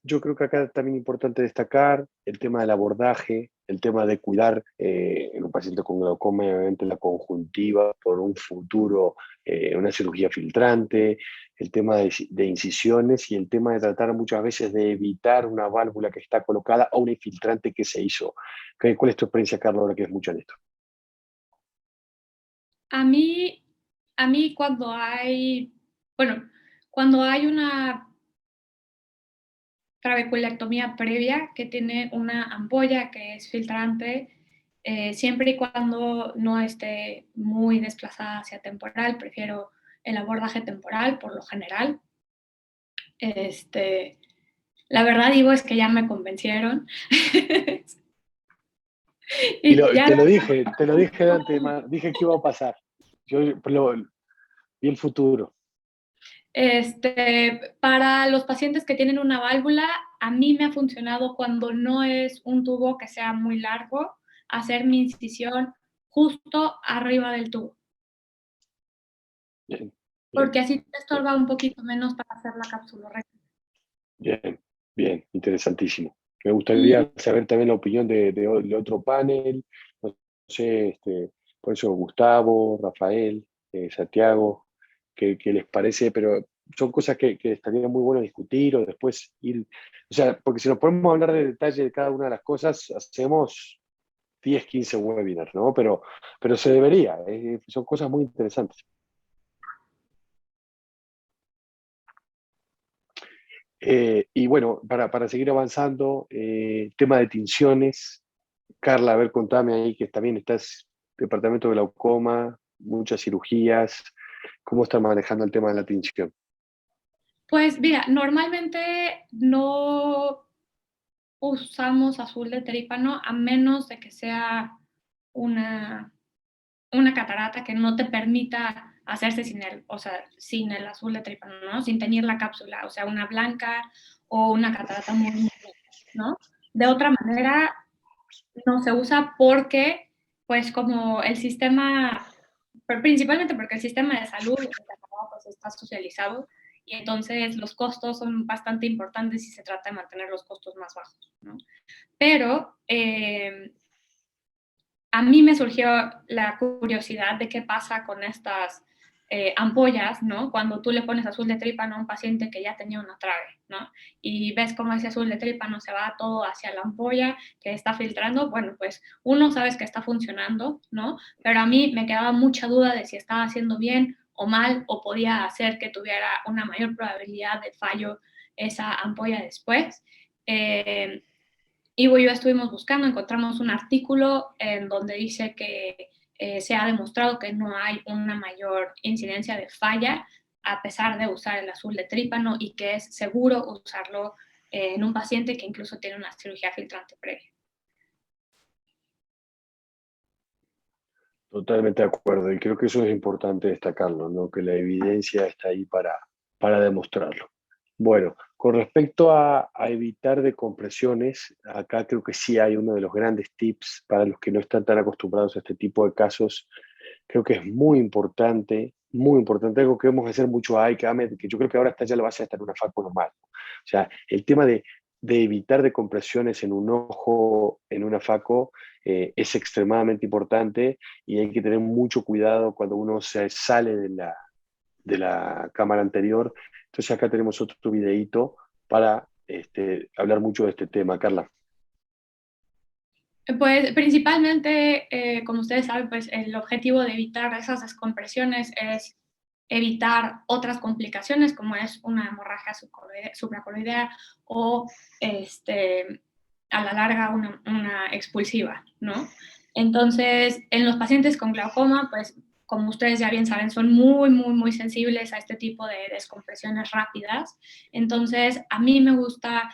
yo creo que acá también es importante destacar el tema del abordaje, el tema de cuidar en un paciente con glaucoma, obviamente la conjuntiva por un futuro, una cirugía filtrante, el tema de incisiones, y el tema de tratar muchas veces de evitar una válvula que está colocada o una infiltrante que se hizo. ¿Cuál es tu experiencia, Carlos, ahora que es mucho en esto? A mí, a mí cuando hay una trabeculectomía previa que tiene una ampolla que es filtrante, siempre y cuando no esté muy desplazada hacia temporal, prefiero el abordaje temporal por lo general. La verdad, digo, es que ya me convencieron. Y Y ya te lo dije de antemano, dije que iba a pasar. Yo vi el futuro. Para los pacientes que tienen una válvula, a mí me ha funcionado cuando no es un tubo que sea muy largo, hacer mi incisión justo arriba del tubo. Bien, bien, porque así te estorba un poquito menos para hacer la cápsula recta. bien, bien, interesantísimo. Me Y gustaría saber también la opinión de otro panel, no sé, por eso Gustavo, Rafael, Santiago, qué les parece, pero son cosas que estaría muy bueno discutir o después ir, o sea, porque si nos ponemos a hablar de detalle de cada una de las cosas, hacemos 10 15 webinars, ¿no? Pero se debería, son cosas muy interesantes. Y bueno, para seguir avanzando, tema de tinciones. Carla, a ver, contame ahí que también estás departamento de glaucoma, muchas cirugías. ¿Cómo estás manejando el tema de la tinción? pues mira, normalmente no usamos azul de trípano a menos de que sea una, una catarata que no te permita hacerse sin el, o sea, sin el azul de trípano, ¿no? Sin teñir la cápsula, o sea, una blanca o una catarata muy, muy blanca, ¿no? De otra manera, no se usa porque, pues como el sistema, pero principalmente porque el sistema de salud en Canadá pues, está socializado y entonces los costos son bastante importantes y se trata de mantener los costos más bajos, ¿no? Pero a mí me surgió la curiosidad de qué pasa con estas ampollas, ¿no? Cuando tú le pones azul de trípano a un paciente que ya tenía una trave, ¿no? Y ves cómo ese azul de trípano se va todo hacia la ampolla que está filtrando, bueno, pues uno sabes que está funcionando, ¿no? Pero a mí me quedaba mucha duda de si estaba haciendo bien o mal o podía hacer que tuviera una mayor probabilidad de fallo esa ampolla después. Ivo y yo estuvimos buscando, encontramos un artículo en donde dice que se ha demostrado que no hay una mayor incidencia de falla a pesar de usar el azul de trípano y que es seguro usarlo en un paciente que incluso tiene una cirugía filtrante previa. Totalmente de acuerdo, y creo que eso es importante destacarlo, ¿no? Que la evidencia está ahí para demostrarlo. Bueno, con respecto a evitar decompresiones, acá creo que sí hay uno de los grandes tips para los que no están tan acostumbrados a este tipo de casos. Creo que es muy importante, algo que vamos a hacer mucho ahí, que yo creo que ahora está ya la base de estar en una facu normal. O sea, el tema de evitar decompresiones en un ojo, en una faco, es extremadamente importante y hay que tener mucho cuidado cuando uno se sale de la cámara anterior. Entonces acá tenemos otro videíto para hablar mucho de este tema, Carla. Pues principalmente, como ustedes saben, pues el objetivo de evitar esas descompresiones es evitar otras complicaciones como es una hemorragia supracoroidea o a la larga una expulsiva, ¿no? Entonces, en los pacientes con glaucoma, pues como ustedes ya bien saben, son muy, muy, muy sensibles a este tipo de descompresiones rápidas. Entonces, a mí me gusta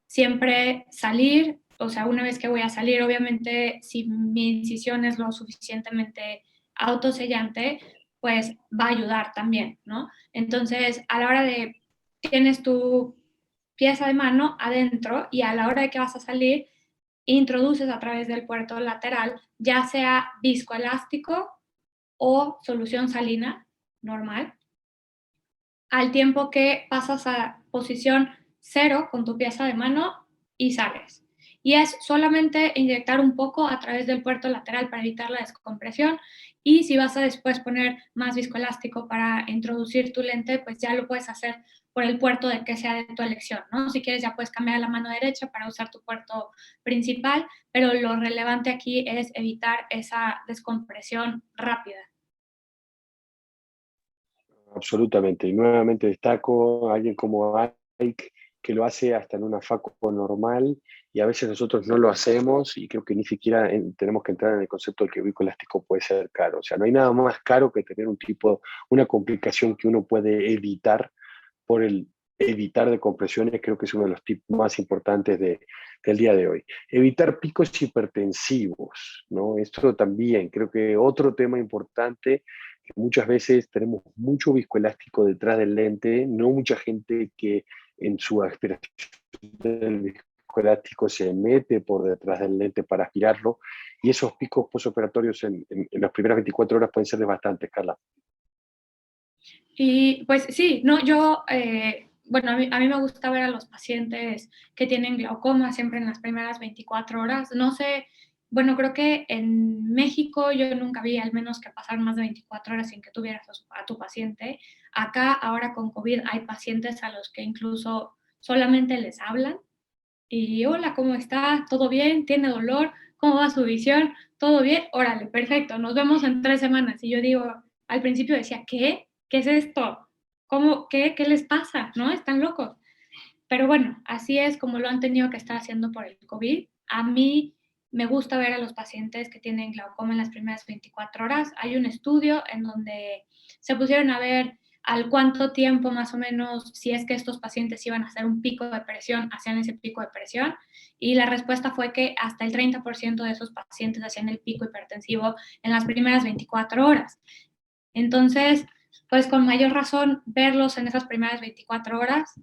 siempre salir, o sea, una vez que voy a salir, obviamente, si mi incisión es lo suficientemente autosellante, pues va a ayudar también, ¿no? Entonces, a la hora de, tienes tu pieza de mano adentro y a la hora de que vas a salir, introduces a través del puerto lateral, ya sea viscoelástico o solución salina normal, al tiempo que pasas a posición 0 con tu pieza de mano y sales. Y es solamente inyectar un poco a través del puerto lateral para evitar la descompresión. Y si vas a después poner más viscoelástico para introducir tu lente, pues ya lo puedes hacer por el puerto de que sea de tu elección, ¿no? Si quieres ya puedes cambiar a la mano derecha para usar tu puerto principal, pero lo relevante aquí es evitar esa descompresión rápida. Absolutamente. Y nuevamente destaco a alguien como Ike, que lo hace hasta en una facu normal y a veces nosotros no lo hacemos y creo que ni siquiera tenemos que entrar en el concepto de que el viscoelástico puede ser caro. O sea, no hay nada más caro que tener una complicación que uno puede evitar por el evitar decompresiones. Creo que es uno de los tips más importantes del día de hoy. Evitar picos hipertensivos, ¿no? Esto también creo que otro tema importante, que muchas veces tenemos mucho viscoelástico detrás del lente, no mucha gente que en su aspiración del viscoelástico se mete por detrás del lente para aspirarlo, y esos picos postoperatorios en las primeras 24 horas pueden ser de bastantes, Carla. Y pues sí, no, bueno, a mí me gusta ver a los pacientes que tienen glaucoma siempre en las primeras 24 horas. No sé, bueno, creo que en México yo nunca vi al menos que pasar más de 24 horas sin que tuvieras a tu paciente. Acá ahora con COVID hay pacientes a los que incluso solamente les hablan y hola, ¿cómo está? ¿Todo bien? ¿Tiene dolor? ¿Cómo va su visión? ¿Todo bien? Órale, perfecto, nos vemos en 3 semanas. Y yo digo, al principio decía, ¿qué? ¿Qué es esto? ¿Cómo? ¿Qué les pasa? ¿No? Están locos. Pero bueno, así es como lo han tenido que estar haciendo por el COVID. A mí me gusta ver a los pacientes que tienen glaucoma en las primeras 24 horas. Hay un estudio en donde se pusieron a ver al cuánto tiempo más o menos, si es que estos pacientes iban a hacer un pico de presión, hacían ese pico de presión. Y la respuesta fue que hasta el 30% de esos pacientes hacían el pico hipertensivo en las primeras 24 horas. Entonces, pues con mayor razón, verlos en esas primeras 24 horas,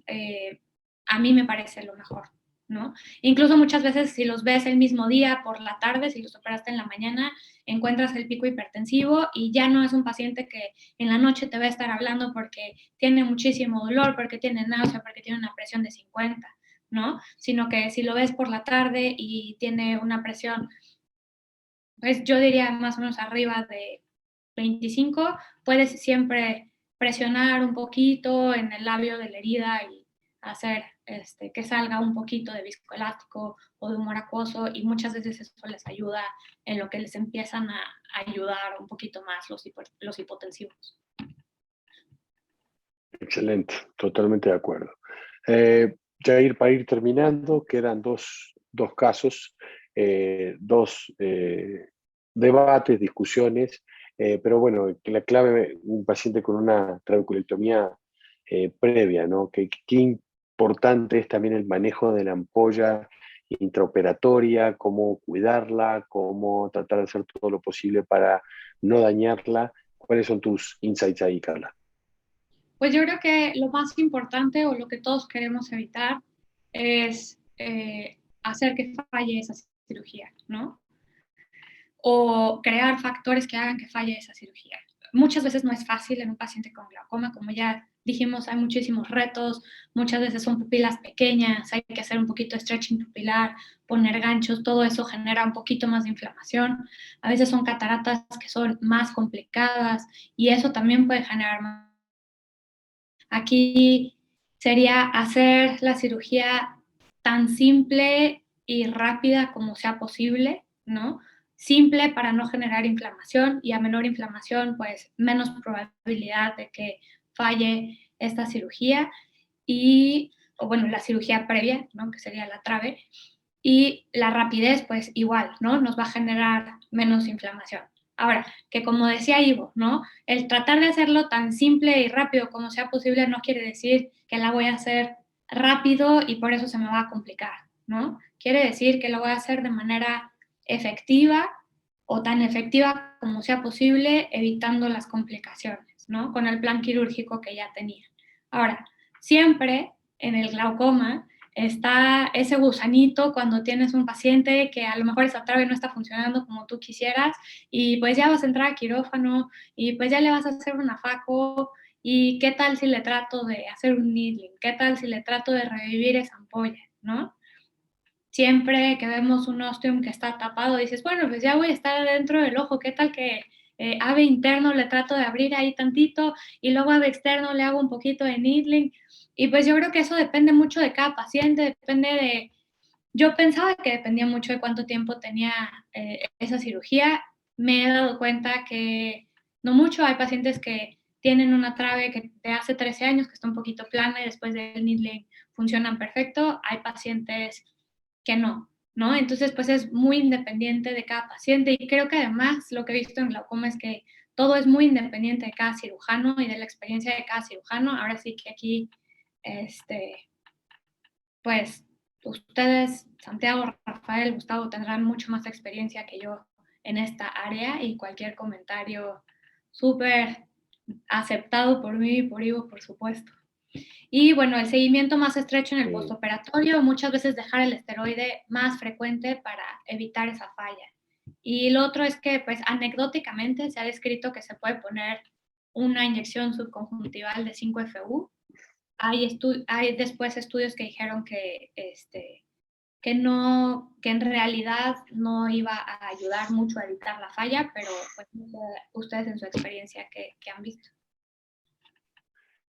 a mí me parece lo mejor, ¿no? Incluso muchas veces si los ves el mismo día por la tarde, si los operaste en la mañana, encuentras el pico hipertensivo y ya no es un paciente que en la noche te va a estar hablando porque tiene muchísimo dolor, porque tiene náusea, porque tiene una presión de 50, ¿no? Sino que si lo ves por la tarde y tiene una presión, pues yo diría más o menos arriba de 25, puedes siempre presionar un poquito en el labio de la herida y hacer que salga un poquito de viscoelástico o de humor acuoso, y muchas veces eso les ayuda en lo que les empiezan a ayudar un poquito más los hipotensivos. Excelente, totalmente de acuerdo. Jair, para ir terminando, quedan dos casos, dos debates, discusiones, pero bueno, la clave, un paciente con una trabeculectomía previa, ¿no? Qué importante es también el manejo de la ampolla intraoperatoria, cómo cuidarla, cómo tratar de hacer todo lo posible para no dañarla. ¿Cuáles son tus insights ahí, Carla? Pues yo creo que lo más importante o lo que todos queremos evitar es hacer que falle esa cirugía, ¿no? O crear factores que hagan que falle esa cirugía. Muchas veces no es fácil en un paciente con glaucoma, como ya dijimos, hay muchísimos retos, muchas veces son pupilas pequeñas, hay que hacer un poquito de stretching pupilar, poner ganchos, todo eso genera un poquito más de inflamación. A veces son cataratas que son más complicadas y eso también puede generar más. Aquí sería hacer la cirugía tan simple y rápida como sea posible, ¿no? Simple para no generar inflamación, y a menor inflamación, pues menos probabilidad de que falle esta cirugía o bueno, la cirugía previa, ¿no? Que sería la trave, y la rapidez, pues igual, ¿no? Nos va a generar menos inflamación. Ahora, que como decía Ivo, ¿no? El tratar de hacerlo tan simple y rápido como sea posible no quiere decir que la voy a hacer rápido y por eso se me va a complicar, ¿no? Quiere decir que lo voy a hacer de manera efectiva o tan efectiva como sea posible, evitando las complicaciones, ¿no? Con el plan quirúrgico que ya tenía. Ahora, siempre en el glaucoma está ese gusanito cuando tienes un paciente que a lo mejor esa trave no está funcionando como tú quisieras y pues ya vas a entrar a quirófano y pues ya le vas a hacer una faco, y qué tal si le trato de hacer un needling, qué tal si le trato de revivir esa ampolla, ¿no? Siempre que vemos un ostium que está tapado, dices, bueno, pues ya voy a estar dentro del ojo, qué tal que ave interno le trato de abrir ahí tantito y luego ave externo le hago un poquito de needling. Y pues yo creo que eso depende mucho de cada paciente, depende de... Yo pensaba que dependía mucho de cuánto tiempo tenía esa cirugía. Me he dado cuenta que no mucho. Hay pacientes que tienen una trave que de hace 13 años que está un poquito plana y después del needling funcionan perfecto. Hay pacientes que no, ¿no? Entonces, pues es muy independiente de cada paciente, y creo que además lo que he visto en glaucoma es que todo es muy independiente de cada cirujano y de la experiencia de cada cirujano. Ahora sí que aquí, pues ustedes, Santiago, Rafael, Gustavo, tendrán mucho más experiencia que yo en esta área, y cualquier comentario súper aceptado por mí y por Ivo, por supuesto. Y bueno, el seguimiento más estrecho en el postoperatorio, muchas veces dejar el esteroide más frecuente para evitar esa falla. Y lo otro es que, pues, anecdóticamente se ha descrito que se puede poner una inyección subconjuntival de 5-FU. Hay después estudios que dijeron que en realidad no iba a ayudar mucho a evitar la falla, pero pues, ustedes en su experiencia, ¿qué han visto?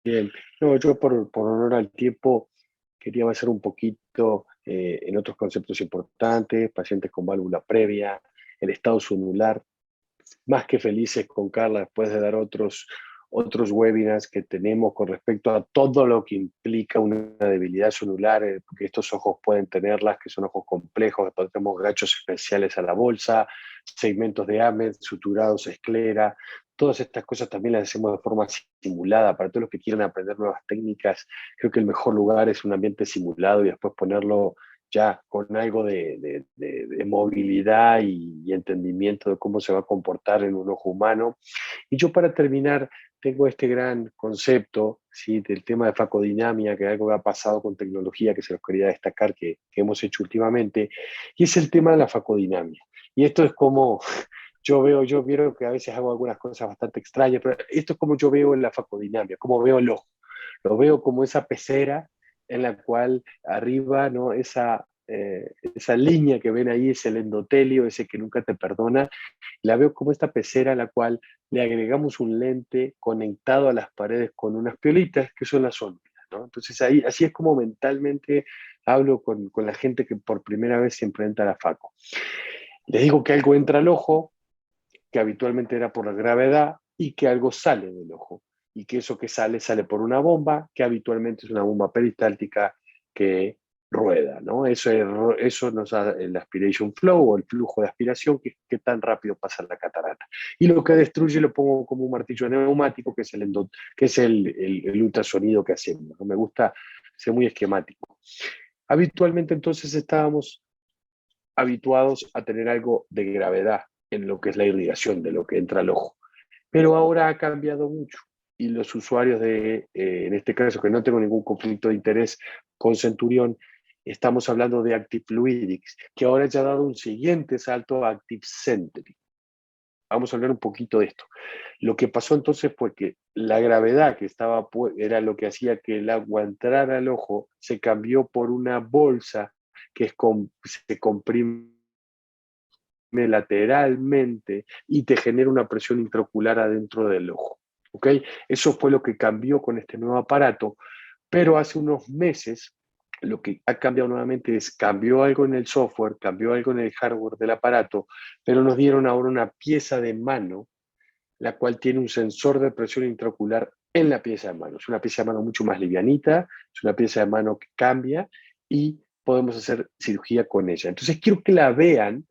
Bien, no, yo por honor al tiempo quería avanzar un poquito en otros conceptos importantes, pacientes con válvula previa, el estado subnular. Más que felices con Carla después de dar otros webinars que tenemos con respecto a todo lo que implica una debilidad subnular, porque estos ojos pueden tenerlas, que son ojos complejos, después tenemos gachos especiales a la bolsa, segmentos de AMED, suturados, esclera, todas estas cosas también las hacemos de forma simulada. Para todos los que quieran aprender nuevas técnicas, creo que el mejor lugar es un ambiente simulado y después ponerlo ya con algo de movilidad y entendimiento de cómo se va a comportar en un ojo humano. Y yo para terminar tengo este gran concepto, ¿sí?, del tema de facodinamia, que es algo que ha pasado con tecnología que se los quería destacar que hemos hecho últimamente, y es el tema de la facodinamia. Y esto es como yo veo que a veces hago algunas cosas bastante extrañas, pero esto es como yo veo en la facodinamia, como veo el ojo. Lo veo como esa pecera en la cual arriba, ¿no?, esa línea que ven ahí es el endotelio, ese que nunca te perdona. La veo como esta pecera a la cual le agregamos un lente conectado a las paredes con unas piolitas que son las ómnidas, ¿no? Entonces ahí, así es como mentalmente hablo con la gente que por primera vez se enfrenta a la faco. Les digo que algo entra al ojo, que habitualmente era por la gravedad, y que algo sale del ojo, y que eso que sale por una bomba, que habitualmente es una bomba peristáltica que rueda, ¿no? Eso nos da el aspiration flow o el flujo de aspiración que tan rápido pasa la catarata. Y lo que destruye lo pongo como un martillo neumático, que es el ultrasonido que hacemos, ¿no? Me gusta ser muy esquemático. Habitualmente entonces estábamos habituados a tener algo de gravedad en lo que es la irrigación de lo que entra al ojo. Pero ahora ha cambiado mucho y los usuarios en este caso, que no tengo ningún conflicto de interés con Centurión, estamos hablando de Active Fluidics, que ahora ya ha dado un siguiente salto a Active Sentry. Vamos a hablar un poquito de esto. Lo que pasó entonces fue que la gravedad que era lo que hacía que el agua entrara al ojo, se cambió por una bolsa que se comprime lateralmente y te genera una presión intraocular adentro del ojo. ¿Ok? Eso fue lo que cambió con este nuevo aparato, pero hace unos meses lo que ha cambiado nuevamente es cambió algo en el software, cambió algo en el hardware del aparato, pero nos dieron ahora una pieza de mano, la cual tiene un sensor de presión intraocular en la pieza de mano. Es una pieza de mano mucho más livianita, es una pieza de mano que cambia y podemos hacer cirugía con ella. Entonces quiero que la vean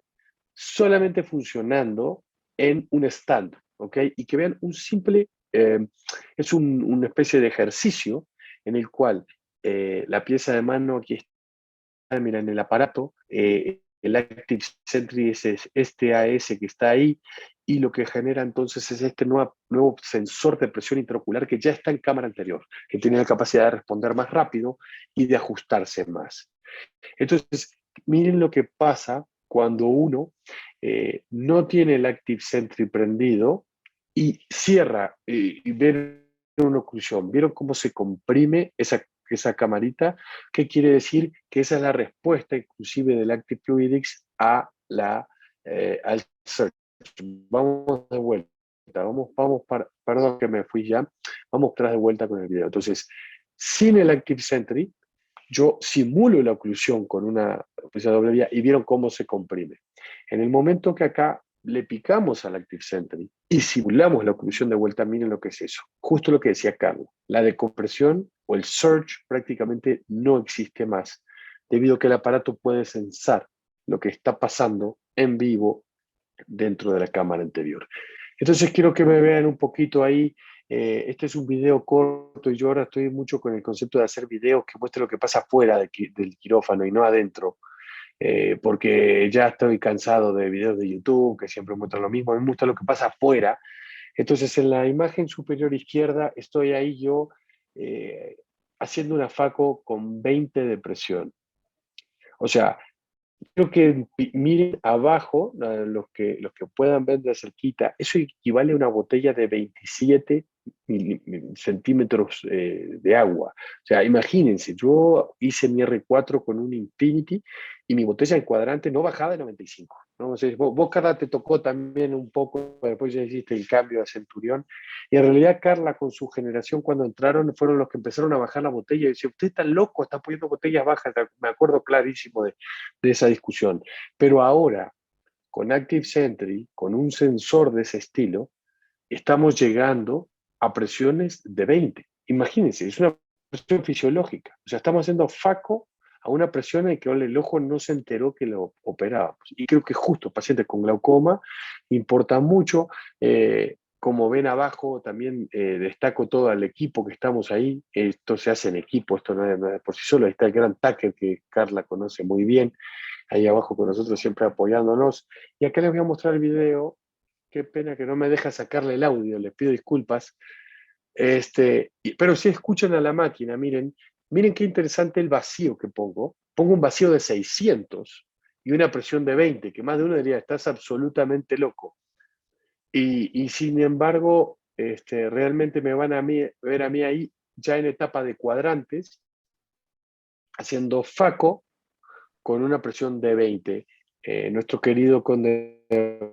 solamente funcionando en un stand, ¿ok? Y que vean un simple, es una especie de ejercicio en el cual la pieza de mano aquí está, mira, en el aparato, el Active Sentry es este AS que está ahí, y lo que genera entonces es este nuevo sensor de presión intraocular que ya está en cámara anterior, que tiene la capacidad de responder más rápido y de ajustarse más. Entonces, miren lo que pasa cuando uno no tiene el Active Sentry prendido y cierra y ven una oclusión. ¿Vieron cómo se comprime esa camarita? ¿Qué quiere decir? Que esa es la respuesta inclusive del Active Fluidics al search. Vamos de vuelta. Perdón que me fui ya. Vamos atrás de vuelta con el video. Entonces, sin el Active Sentry, yo simulo la oclusión con una pieza de doble vía y vieron cómo se comprime. En el momento que acá le picamos al Active Sentry y simulamos la oclusión de vuelta, miren lo que es eso. Justo lo que decía Carlos, la decompresión o el surge prácticamente no existe más, debido a que el aparato puede sensar lo que está pasando en vivo dentro de la cámara anterior. Entonces quiero que me vean un poquito ahí. Este es un video corto y yo ahora estoy mucho con el concepto de hacer videos que muestren lo que pasa fuera del quirófano y no adentro, porque ya estoy cansado de videos de YouTube que siempre muestran lo mismo. A mí me gusta lo que pasa afuera. Entonces en la imagen superior izquierda estoy ahí yo haciendo una faco con 20 de presión. O sea, Creo que miren abajo, los que puedan ver de cerquita, eso equivale a una botella de 27 centímetros de agua. O sea, imagínense, yo hice mi R4 con un Infinity y mi botella de cuadrante no bajaba de 95. ¿No? O sea, vos, Carla, te tocó también un poco, pero después ya hiciste el cambio a Centurión. Y en realidad, Carla, con su generación, cuando entraron, fueron los que empezaron a bajar la botella. Y decía, usted está loco, está poniendo botellas bajas. Me acuerdo clarísimo de esa discusión. Pero ahora, con Active Sentry, con un sensor de ese estilo, estamos llegando a presiones de 20. Imagínense, es una presión fisiológica. O sea, estamos haciendo FACO a una presión en que el ojo no se enteró que lo operábamos. Y creo que justo pacientes con glaucoma importa mucho. Como ven abajo, también destaco todo el equipo que estamos ahí. Esto se hace en equipo, esto no es por sí solo. Ahí está el gran Tucker que Carla conoce muy bien, ahí abajo con nosotros siempre apoyándonos. Y acá les voy a mostrar el video. Qué pena que no me deja sacarle el audio, les pido disculpas. Pero si escuchan a la máquina, miren qué interesante el vacío que pongo. Pongo un vacío de 600 y una presión de 20, que más de uno diría, estás absolutamente loco. Y sin embargo, realmente me van a ver a mí ahí ya en etapa de cuadrantes, haciendo FACO con una presión de 20, nuestro querido conde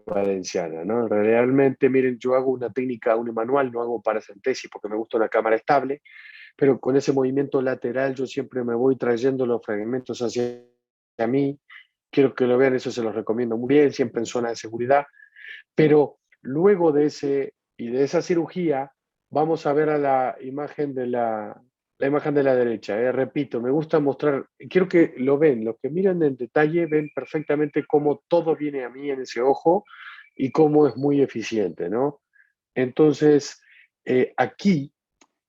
Valenciana, ¿no? Realmente, miren, yo hago una técnica unimanual, no hago paracentesis porque me gusta una cámara estable, pero con ese movimiento lateral yo siempre me voy trayendo los fragmentos hacia mí. Quiero que lo vean, eso se los recomiendo muy bien, siempre en zona de seguridad. Pero luego de de esa cirugía, vamos a ver a la imagen de la derecha. Repito, me gusta mostrar, quiero que lo ven, los que miran en detalle ven perfectamente cómo todo viene a mí en ese ojo y cómo es muy eficiente, ¿no? Entonces, aquí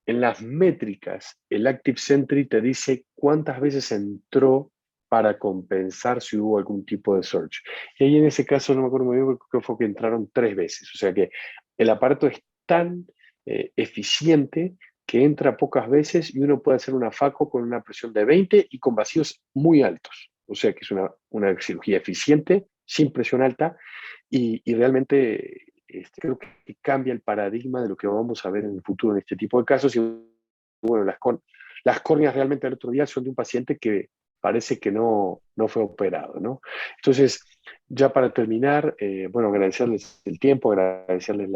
en las métricas, el Active Sentry te dice cuántas veces entró para compensar si hubo algún tipo de surge. Y ahí en ese caso, no me acuerdo muy bien, creo que fue que entraron 3 veces. O sea que el aparato es tan eficiente que entra pocas veces y uno puede hacer una FACO con una presión de 20 y con vacíos muy altos. O sea que es una cirugía eficiente, sin presión alta y realmente creo que cambia el paradigma de lo que vamos a ver en el futuro en este tipo de casos. Y bueno, las córneas realmente el otro día son de un paciente que parece que no fue operado, ¿no? Entonces, ya para terminar, bueno, agradecerles el tiempo, agradecerles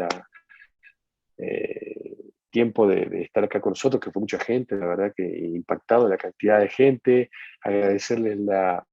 tiempo de estar acá con nosotros, que fue mucha gente, la verdad que impactado la cantidad de gente, agradecerles la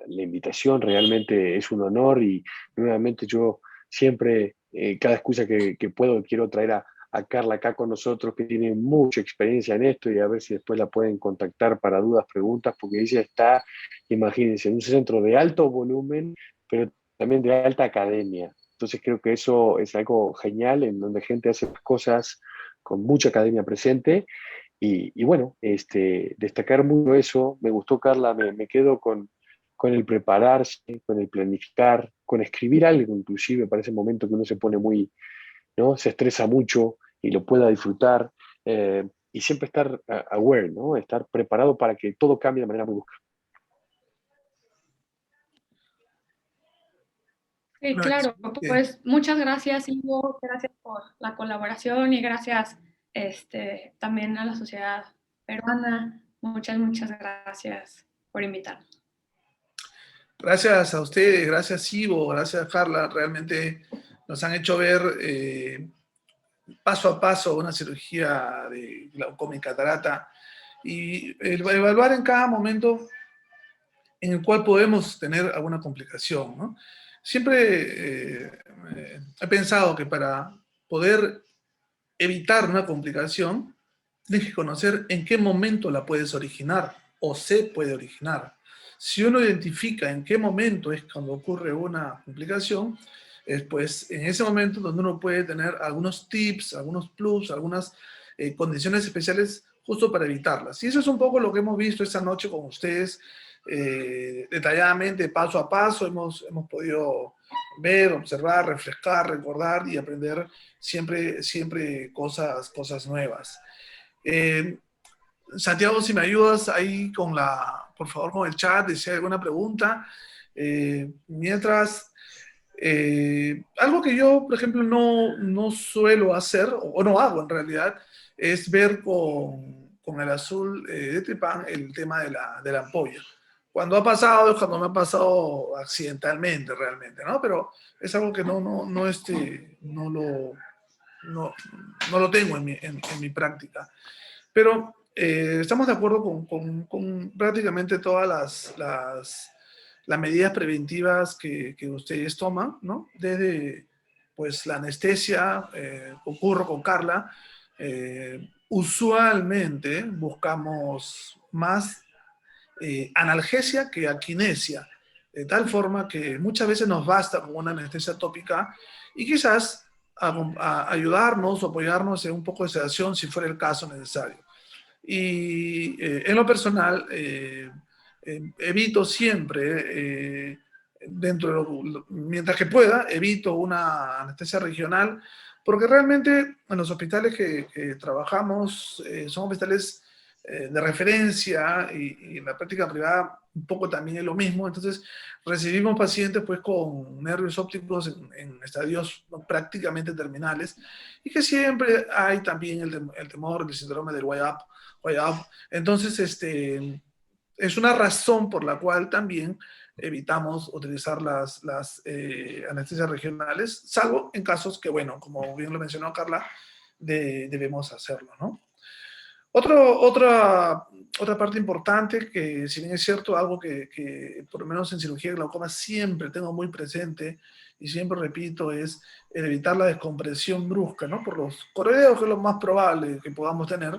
invitación, realmente es un honor y nuevamente yo siempre, cada excusa que puedo, quiero traer a Carla acá con nosotros, que tiene mucha experiencia en esto y a ver si después la pueden contactar para dudas, preguntas, porque ella está, imagínense, en un centro de alto volumen, pero también de alta academia. Entonces creo que eso es algo genial, en donde gente hace cosas con mucha academia presente y bueno, destacar mucho eso. Me gustó, Carla, me quedo con el prepararse, con el planificar, con escribir algo, inclusive para ese momento que uno se pone muy, ¿no? Se estresa mucho y lo pueda disfrutar. Y siempre estar aware, ¿no? Estar preparado para que todo cambie de manera muy brusca. Sí, No, claro, bien. pues muchas gracias, Ivo, gracias por la colaboración y gracias también a la sociedad peruana. Muchas gracias por invitarme. Gracias a ustedes, gracias Ivo, gracias Carla, realmente nos han hecho ver paso a paso una cirugía de glaucoma y catarata y evaluar en cada momento en el cual podemos tener alguna complicación, ¿no? Siempre he pensado que para poder evitar una complicación, tienes que conocer en qué momento la puedes originar o se puede originar. Si uno identifica en qué momento es cuando ocurre una complicación, es pues en ese momento donde uno puede tener algunos tips, algunos plus, algunas condiciones especiales justo para evitarlas. Y eso es un poco lo que hemos visto esta noche con ustedes, detalladamente, paso a paso, hemos podido ver, observar, refrescar, recordar y aprender siempre cosas nuevas. Eh, Santiago, si me ayudas ahí por favor, con el chat, si hay alguna pregunta. Mientras, algo que yo, por ejemplo, no suelo hacer, o no hago en realidad, es ver con el azul de tripán el tema de la ampolla. Cuando ha pasado, es cuando me ha pasado accidentalmente realmente, ¿no? Pero es algo que no, no lo tengo en mi práctica. Pero estamos de acuerdo con prácticamente todas las medidas preventivas que ustedes toman, ¿no? Desde pues, la anestesia, concurro con Carla, usualmente buscamos más analgesia que aquinesia, de tal forma que muchas veces nos basta con una anestesia tópica y quizás a ayudarnos o apoyarnos en un poco de sedación si fuera el caso necesario. Y en lo personal, evito siempre, mientras que pueda, evito una anestesia regional, porque realmente en los hospitales que trabajamos son hospitales de referencia y en la práctica privada un poco también es lo mismo. Entonces recibimos pacientes pues con nervios ópticos en estadios prácticamente terminales y que siempre hay también el temor del síndrome del Guayab. Entonces, es una razón por la cual también evitamos utilizar las anestesias regionales, salvo en casos que, bueno, como bien lo mencionó Carla, debemos hacerlo, ¿no? Otra parte importante que, si bien es cierto, algo que por lo menos en cirugía de glaucoma siempre tengo muy presente y siempre repito, es el evitar la descompresión brusca, ¿no? Por los correos, que es lo más probable que podamos tener.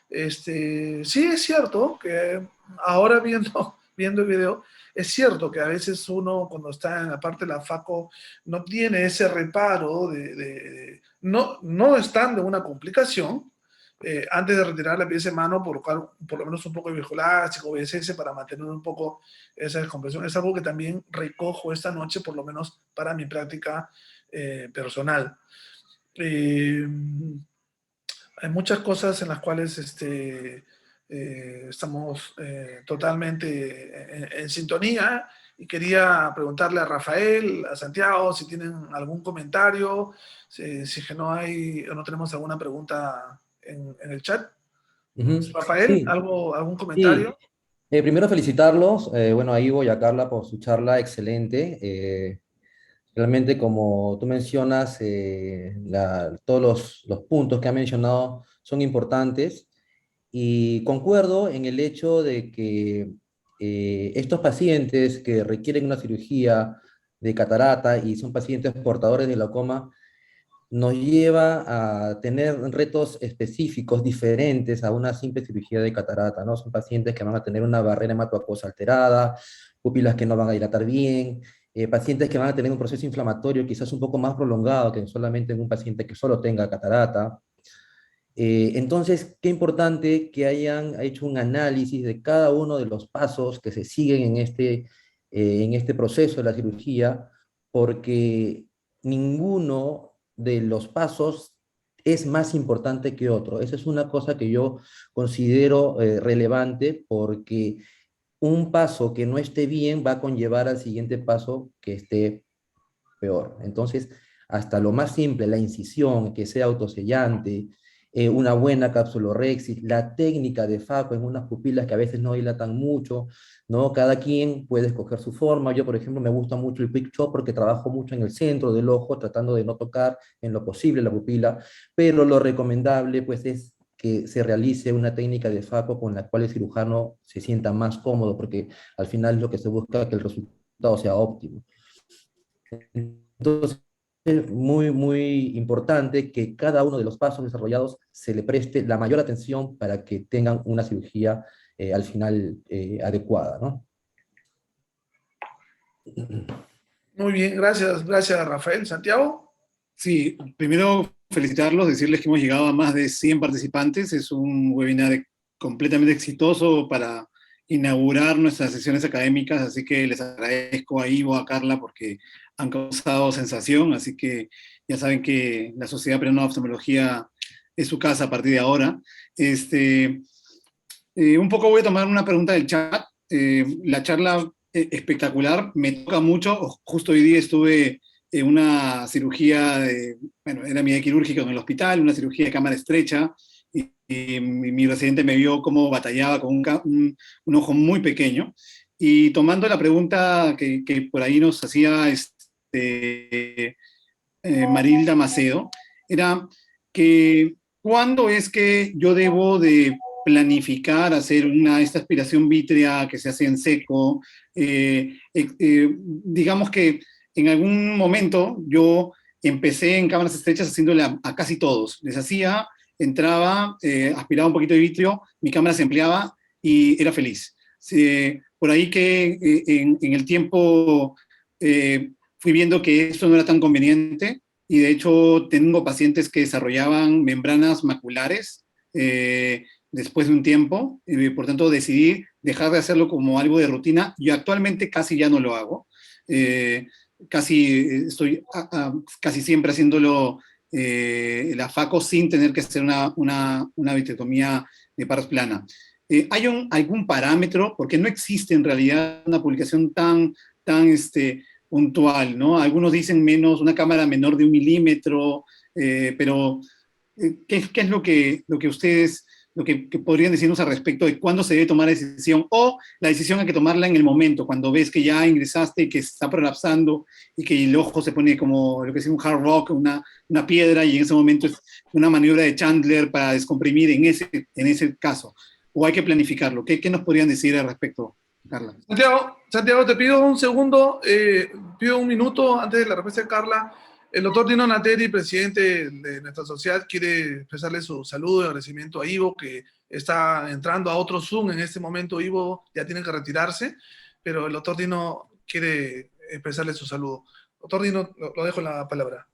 Sí es cierto que ahora viendo el video, es cierto que a veces uno cuando está en la parte de la FACO no tiene ese reparo no estando en una complicación, antes de retirar la pieza de mano, por lo menos un poco de viscoelástico, VSS, para mantener un poco esa descompresión. Es algo que también recojo esta noche, por lo menos para mi práctica personal. Hay muchas cosas en las cuales estamos totalmente en sintonía y quería preguntarle a Rafael, a Santiago, si tienen algún comentario, si que no hay o no tenemos alguna pregunta en el chat. Ujú. Rafael, Sí, ¿algún sí. comentario? Primero felicitarlos, bueno, a Ivo y a Carla por su charla excelente. Realmente, como tú mencionas, todos los puntos que ha mencionado son importantes y concuerdo en el hecho de que estos pacientes que requieren una cirugía de catarata y son pacientes portadores de glaucoma, nos lleva a tener retos específicos diferentes a una simple cirugía de catarata, ¿no? Son pacientes que van a tener una barrera hematoacuosa alterada, pupilas que no van a dilatar bien, pacientes que van a tener un proceso inflamatorio quizás un poco más prolongado que solamente en un paciente que solo tenga catarata. Entonces, qué importante que hayan hecho un análisis de cada uno de los pasos que se siguen en este proceso de la cirugía, porque ninguno de los pasos es más importante que otro. Esa es una cosa que yo considero relevante, porque un paso que no esté bien va a conllevar al siguiente paso que esté peor. Entonces, hasta lo más simple, la incisión, que sea autosellante, una buena capsulorhexis, la técnica de FACO en unas pupilas que a veces no dilatan mucho, ¿no? Cada quien puede escoger su forma. Yo, por ejemplo, me gusta mucho el Quick Chop porque trabajo mucho en el centro del ojo, tratando de no tocar en lo posible la pupila, pero lo recomendable, pues, es que se realice una técnica de FACO con la cual el cirujano se sienta más cómodo, porque al final es lo que se busca, que el resultado sea óptimo. Entonces, es muy, muy importante que cada uno de los pasos desarrollados se le preste la mayor atención para que tengan una cirugía al final adecuada, ¿no? Muy bien, gracias Rafael. Santiago. Sí, primero felicitarlos, decirles que hemos llegado a más de 100 participantes. Es un webinar completamente exitoso para inaugurar nuestras sesiones académicas, así que les agradezco a Ivo, a Carla, porque han causado sensación, así que ya saben que la Sociedad Peruana de Oftalmología es su casa a partir de ahora. Un poco voy a tomar una pregunta del chat. La charla espectacular, me toca mucho. Justo hoy día estuve en una cirugía, bueno, era mi quirúrgica en el hospital, una cirugía de cámara estrecha, y mi residente me vio cómo batallaba con un ojo muy pequeño. Y tomando la pregunta que por ahí nos hacía Marilda Macedo, era que ¿cuándo es que yo debo de planificar hacer esta aspiración vítrea que se hace en seco? Digamos que en algún momento yo empecé en cámaras estrechas haciéndole a casi todos. Les hacía, entraba, aspiraba un poquito de vitrio, mi cámara se empleaba y era feliz. Por ahí que en el tiempo fui viendo que esto no era tan conveniente, y de hecho tengo pacientes que desarrollaban membranas maculares después de un tiempo, por tanto decidí dejar de hacerlo como algo de rutina. Yo actualmente casi ya no lo hago, estoy casi siempre haciéndolo la FACO sin tener que hacer una vitrectomía de paros plana. ¿Hay algún parámetro? Porque no existe en realidad una publicación tan puntual, ¿no? Algunos dicen una cámara menor de 1 milímetro, pero ¿qué es lo que ustedes, que podrían decirnos al respecto de cuándo se debe tomar la decisión? O la decisión hay que tomarla en el momento, cuando ves que ya ingresaste y que está prolapsando y que el ojo se pone como lo que es un hard rock, una piedra, y en ese momento es una maniobra de Chandler para descomprimir en ese caso. ¿O hay que planificarlo? ¿Qué nos podrían decir al respecto, Carla? Santiago, te pido un segundo, pido un minuto antes de la respuesta de Carla. El doctor Dino Nateri, presidente de nuestra sociedad, quiere expresarle su saludo y agradecimiento a Ivo, que está entrando a otro Zoom en este momento. Ivo ya tiene que retirarse, pero el doctor Dino quiere expresarle su saludo. Doctor Dino, lo dejo en la palabra.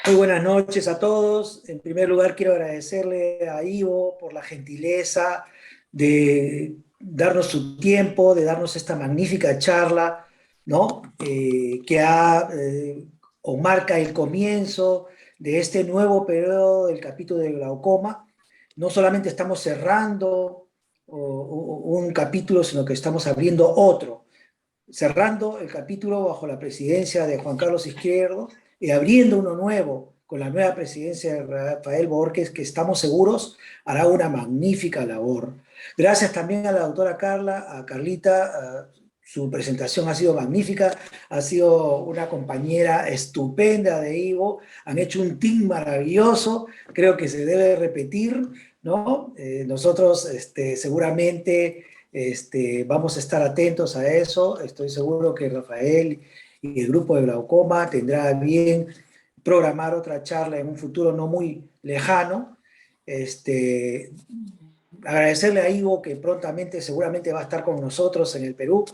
Muy buenas noches a todos. En primer lugar, quiero agradecerle a Ivo por la gentileza de darnos su tiempo, de darnos esta magnífica charla, ¿no? O marca el comienzo de este nuevo periodo del capítulo de glaucoma. No solamente estamos cerrando un capítulo, sino que estamos abriendo otro. Cerrando el capítulo bajo la presidencia de Juan Carlos Izquierdo y abriendo uno nuevo con la nueva presidencia de Rafael Borges, que estamos seguros hará una magnífica labor. Gracias también a la doctora Carla, a Carlita, su presentación ha sido magnífica, ha sido una compañera estupenda de Ivo, han hecho un team maravilloso, creo que se debe repetir, ¿no? Nosotros seguramente vamos a estar atentos a eso. Estoy seguro que Rafael y el grupo de glaucoma tendrá bien programar otra charla en un futuro no muy lejano. Agradecerle a Ivo, que prontamente seguramente va a estar con nosotros en el Perú.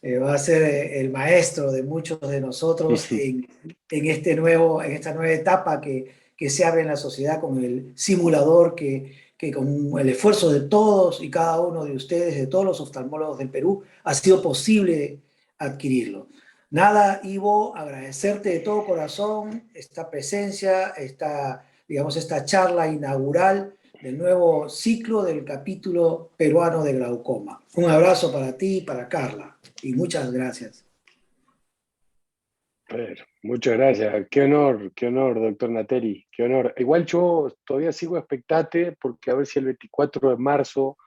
Va a ser el maestro de muchos de nosotros en esta nueva etapa que se abre en la sociedad con el simulador que con el esfuerzo de todos y cada uno de ustedes, de todos los oftalmólogos del Perú, ha sido posible adquirirlo. Nada, Ivo, agradecerte de todo corazón esta presencia, esta charla inaugural del nuevo ciclo del capítulo peruano de glaucoma. Un abrazo para ti y para Carla, y muchas gracias. Muchas gracias. Qué honor, doctor Nateri, qué honor. Igual yo todavía sigo expectante, porque a ver si el 24 de marzo,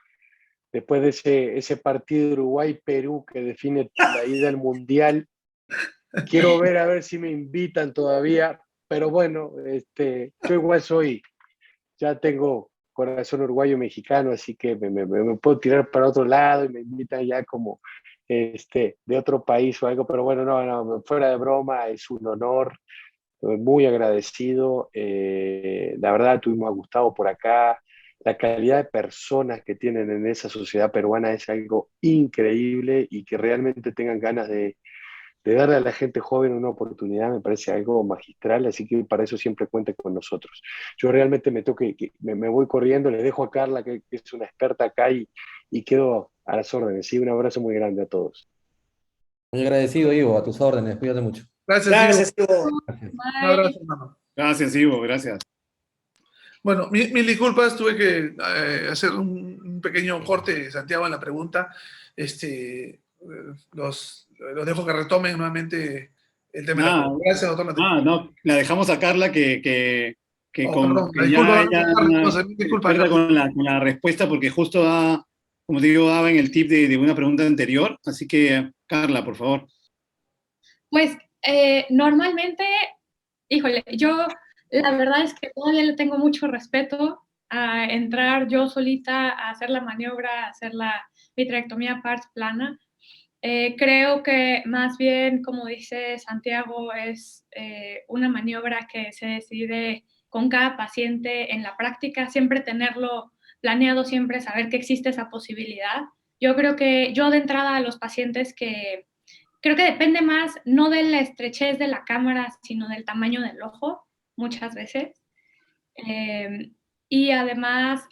después de ese partido Uruguay-Perú que define la ida al Mundial, quiero ver a ver si me invitan todavía, pero bueno, yo igual ya tengo corazón uruguayo mexicano, así que me puedo tirar para otro lado y me invitan ya como de otro país o algo, pero bueno, no, fuera de broma, es un honor, muy agradecido. La verdad, tuvimos a Gustavo por acá. La calidad de personas que tienen en esa sociedad peruana es algo increíble, y que realmente tengan ganas de darle a la gente joven una oportunidad me parece algo magistral, así que para eso siempre cuente con nosotros. Yo realmente me voy corriendo, les dejo a Carla, que es una experta acá, y quedo a las órdenes. Sí, un abrazo muy grande a todos. Muy agradecido, Ivo, a tus órdenes, cuídate mucho. Gracias, Ivo. Ivo. Gracias. Un abrazo, hermano. Gracias, Ivo, gracias. Bueno, mil disculpas, tuve que hacer un pequeño corte, Santiago, en la pregunta. Los dejo que retomen nuevamente el tema de la Nada, pregunta. Gracias, doctor Mateo. no, la dejamos a Carla Oh, perdón, la que disculpa, ya ella disculpa, experta Carlos. con la respuesta, porque justo da, como te digo, daba en el tip de una pregunta anterior. Así que, Carla, por favor. Pues normalmente, híjole, yo la verdad es que todavía le tengo mucho respeto a entrar yo solita a hacer la maniobra, a hacer la vitrectomía pars plana. Creo que más bien, como dice Santiago, es una maniobra que se decide con cada paciente en la práctica, siempre tenerlo planeado, siempre saber que existe esa posibilidad. Yo creo que yo de entrada a los pacientes que creo que depende más no de la estrechez de la cámara, sino del tamaño del ojo, muchas veces. Eh, y además,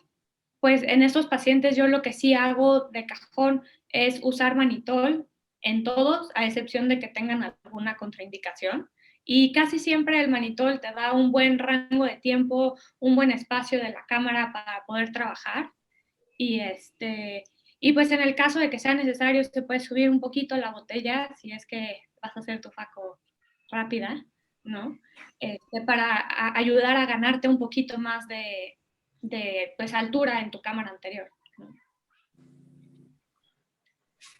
pues en estos pacientes yo lo que sí hago de cajón es usar manitol en todos, a excepción de que tengan alguna contraindicación. Y casi siempre el manitol te da un buen rango de tiempo, un buen espacio de la cámara para poder trabajar. Y, y pues en el caso de que sea necesario, se puede subir un poquito la botella si es que vas a hacer tu faco rápida, ¿no? Para ayudar a ganarte un poquito más de pues, altura en tu cámara anterior, ¿no?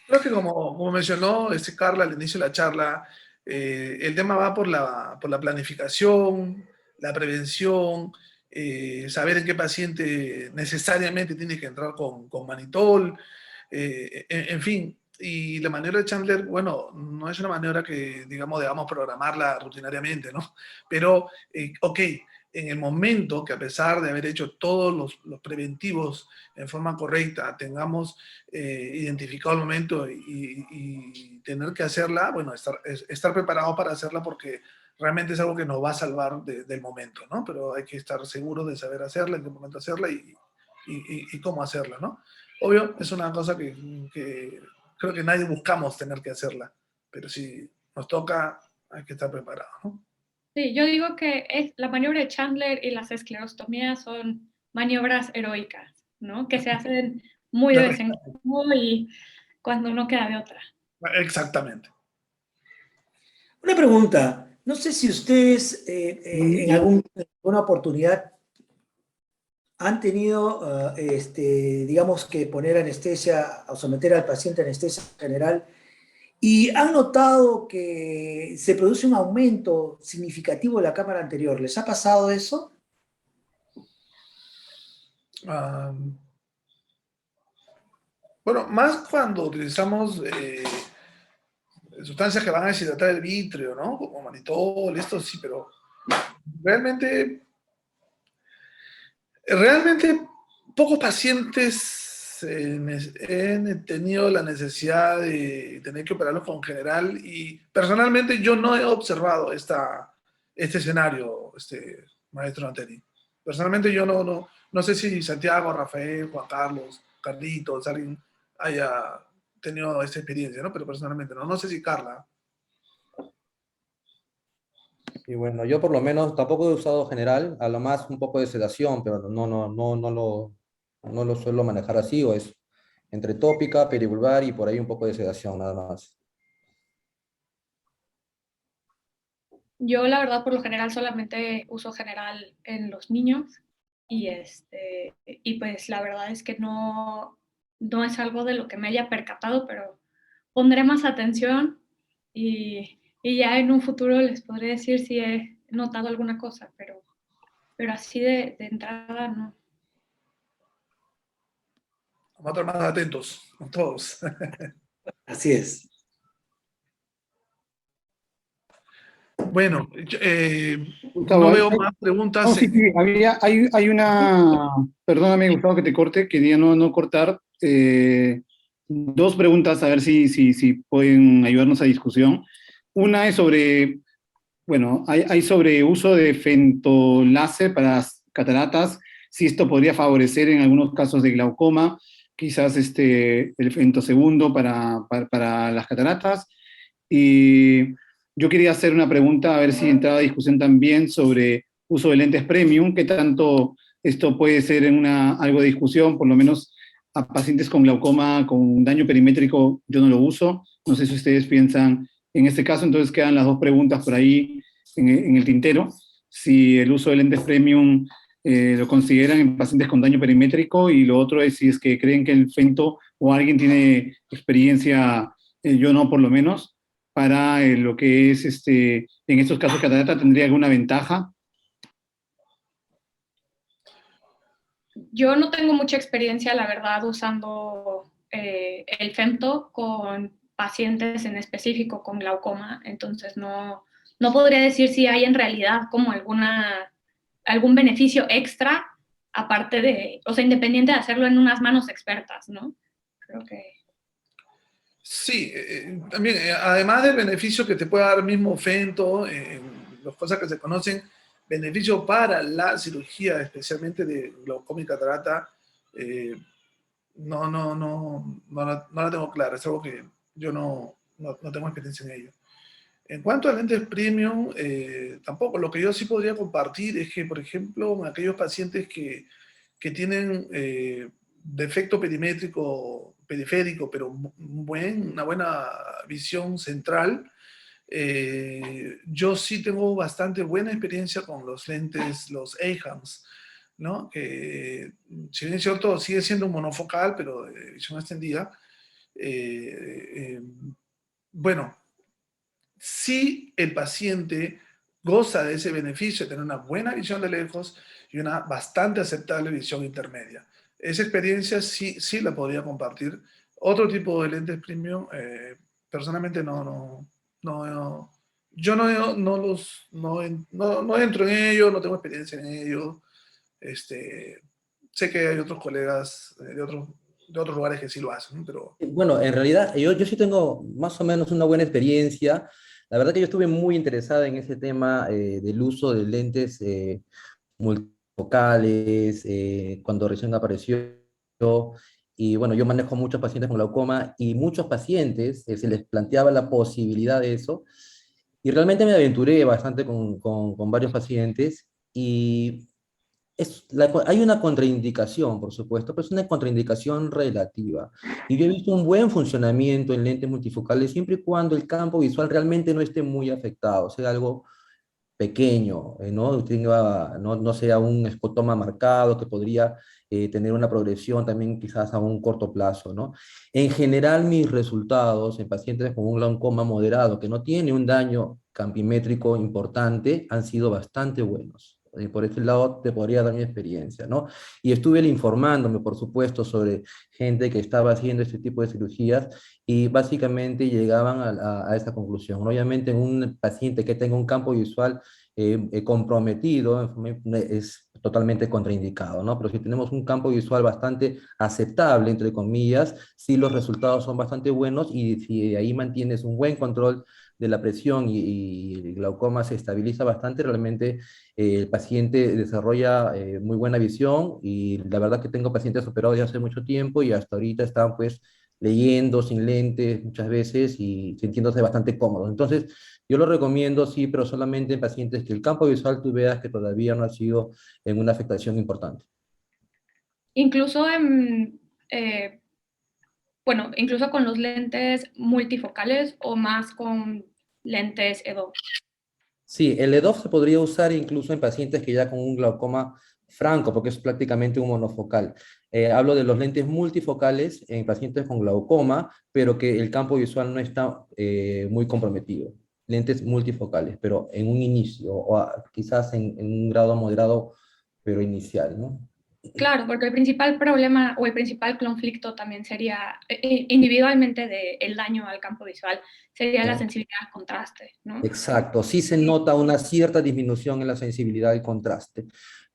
Creo que como mencionó Carla al inicio de la charla, el tema va por la planificación, la prevención, saber en qué paciente necesariamente tiene que entrar con manitol, en fin. Y la maniobra de Chandler, bueno, no es una maniobra que, digamos, debamos programarla rutinariamente, ¿no? Pero, ok, en el momento que a pesar de haber hecho todos los preventivos en forma correcta, tengamos identificado el momento y tener que hacerla, bueno, estar preparado para hacerla porque realmente es algo que nos va a salvar del momento, ¿no? Pero hay que estar seguro de saber hacerla, en qué momento hacerla y cómo hacerla, ¿no? Obvio, es una cosa que creo que nadie buscamos tener que hacerla, pero si nos toca, hay que estar preparado, ¿no? Sí, yo digo que la maniobra de Chandler y las esclerostomías son maniobras heroicas, ¿no? Que se hacen muy de vez en cuando y cuando no queda de otra. Exactamente. Una pregunta, no sé si ustedes en alguna oportunidad han tenido, digamos que poner anestesia o someter al paciente a anestesia general y han notado que se produce un aumento significativo de la cámara anterior. ¿Les ha pasado eso? Bueno, más cuando utilizamos sustancias que van a deshidratar el vítreo, ¿no? Como manitol, esto sí, pero realmente pocos pacientes han tenido la necesidad de tener que operarlos con general y personalmente yo no he observado este escenario, maestro Anteni. Personalmente yo no sé si Santiago, Rafael, Juan Carlos, Carlitos, alguien haya tenido esta experiencia, ¿no? Pero personalmente no sé si Carla. Y bueno, yo por lo menos tampoco he usado general, a lo más un poco de sedación, pero no lo suelo manejar así, o es entre tópica, perivulvar y por ahí un poco de sedación, nada más. Yo, la verdad, por lo general solamente uso general en los niños y, y pues la verdad es que no es algo de lo que me haya percatado, pero pondré más atención y ya en un futuro les podré decir si he notado alguna cosa, pero así de entrada no. Vamos a estar más atentos, todos. Así es. Bueno, Gustavo, no veo más preguntas. no, sí, sí, hay una, perdóname Gustavo que te corte, quería no cortar, dos preguntas a ver si pueden ayudarnos a discusión. Una es sobre, bueno, hay sobre uso de fentoláser para las cataratas, si esto podría favorecer en algunos casos de glaucoma, quizás el femtosegundo para las cataratas. Y yo quería hacer una pregunta, a ver si entraba a discusión también sobre uso de lentes premium, qué tanto esto puede ser algo de discusión, por lo menos a pacientes con glaucoma con daño perimétrico yo no lo uso. No sé si ustedes piensan en este caso, entonces quedan las dos preguntas por ahí en el tintero. Si el uso de lentes premium lo consideran en pacientes con daño perimétrico, y lo otro es si es que creen que el FENTO o alguien tiene experiencia, yo no por lo menos, para lo que es, en estos casos catarata, ¿tendría alguna ventaja? Yo no tengo mucha experiencia, la verdad, usando el femto con pacientes en específico con glaucoma, entonces no podría decir si hay en realidad como algún beneficio extra, aparte de, o sea, independiente de hacerlo en unas manos expertas, ¿no? Creo que... Sí, también, además del beneficio que te puede dar el mismo Fento, las cosas que se conocen, beneficio para la cirugía, especialmente de glaucoma y catarata, no la tengo clara, es algo que yo no tengo experiencia en ello. En cuanto a lentes premium, tampoco. Lo que yo sí podría compartir es que, por ejemplo, en aquellos pacientes que tienen defecto perimétrico, periférico, pero una buena visión central, yo sí tengo bastante buena experiencia con los lentes, los AHAMS, ¿no? Que, si bien es cierto, sigue siendo un monofocal, pero de visión extendida. Bueno, si el paciente goza de ese beneficio de tener una buena visión de lejos y una bastante aceptable visión intermedia. Esa experiencia sí la podría compartir. Otro tipo de lentes premium, personalmente yo no entro en ello, no tengo experiencia en ello. Sé que hay otros colegas de otros lugares que sí lo hacen, ¿no? Pero Bueno, en realidad yo sí tengo más o menos una buena experiencia. La verdad que yo estuve muy interesada en ese tema del uso de lentes multifocales cuando recién apareció. Y bueno, yo manejo muchos pacientes con glaucoma y muchos pacientes se les planteaba la posibilidad de eso. Y realmente me aventuré bastante con varios pacientes y hay una contraindicación, por supuesto, pero es una contraindicación relativa. Y yo he visto un buen funcionamiento en lentes multifocales siempre y cuando el campo visual realmente no esté muy afectado, sea algo pequeño, no sea un escotoma marcado que podría tener una progresión también quizás a un corto plazo, ¿no? En general, mis resultados en pacientes con un glaucoma moderado que no tiene un daño campimétrico importante han sido bastante buenos. Por este lado te podría dar mi experiencia, ¿no? Y estuve informándome, por supuesto, sobre gente que estaba haciendo este tipo de cirugías y básicamente llegaban a esa conclusión. Obviamente, en un paciente que tenga un campo visual comprometido es totalmente contraindicado, ¿no? Pero si tenemos un campo visual bastante aceptable, entre comillas, sí los resultados son bastante buenos y si ahí mantienes un buen control de la presión y el glaucoma se estabiliza bastante, realmente el paciente desarrolla muy buena visión y la verdad que tengo pacientes operados ya hace mucho tiempo y hasta ahorita están pues leyendo sin lentes muchas veces y sintiéndose bastante cómodos. Entonces, yo lo recomiendo, sí, pero solamente en pacientes que el campo visual tú veas que todavía no ha sido en una afectación importante. Incluso bueno, incluso con los lentes multifocales o más con lentes EDOF. Sí, el EDOF se podría usar incluso en pacientes que ya con un glaucoma franco, porque es prácticamente un monofocal. Hablo de los lentes multifocales en pacientes con glaucoma, pero que el campo visual no está muy comprometido. Lentes multifocales, pero en un inicio, o quizás en un grado moderado, pero inicial, ¿no? Claro, porque el principal problema o el principal conflicto también sería, individualmente del daño al campo visual, sería la Ya. sensibilidad al contraste, ¿no? Exacto, sí se nota una cierta disminución en la sensibilidad del contraste,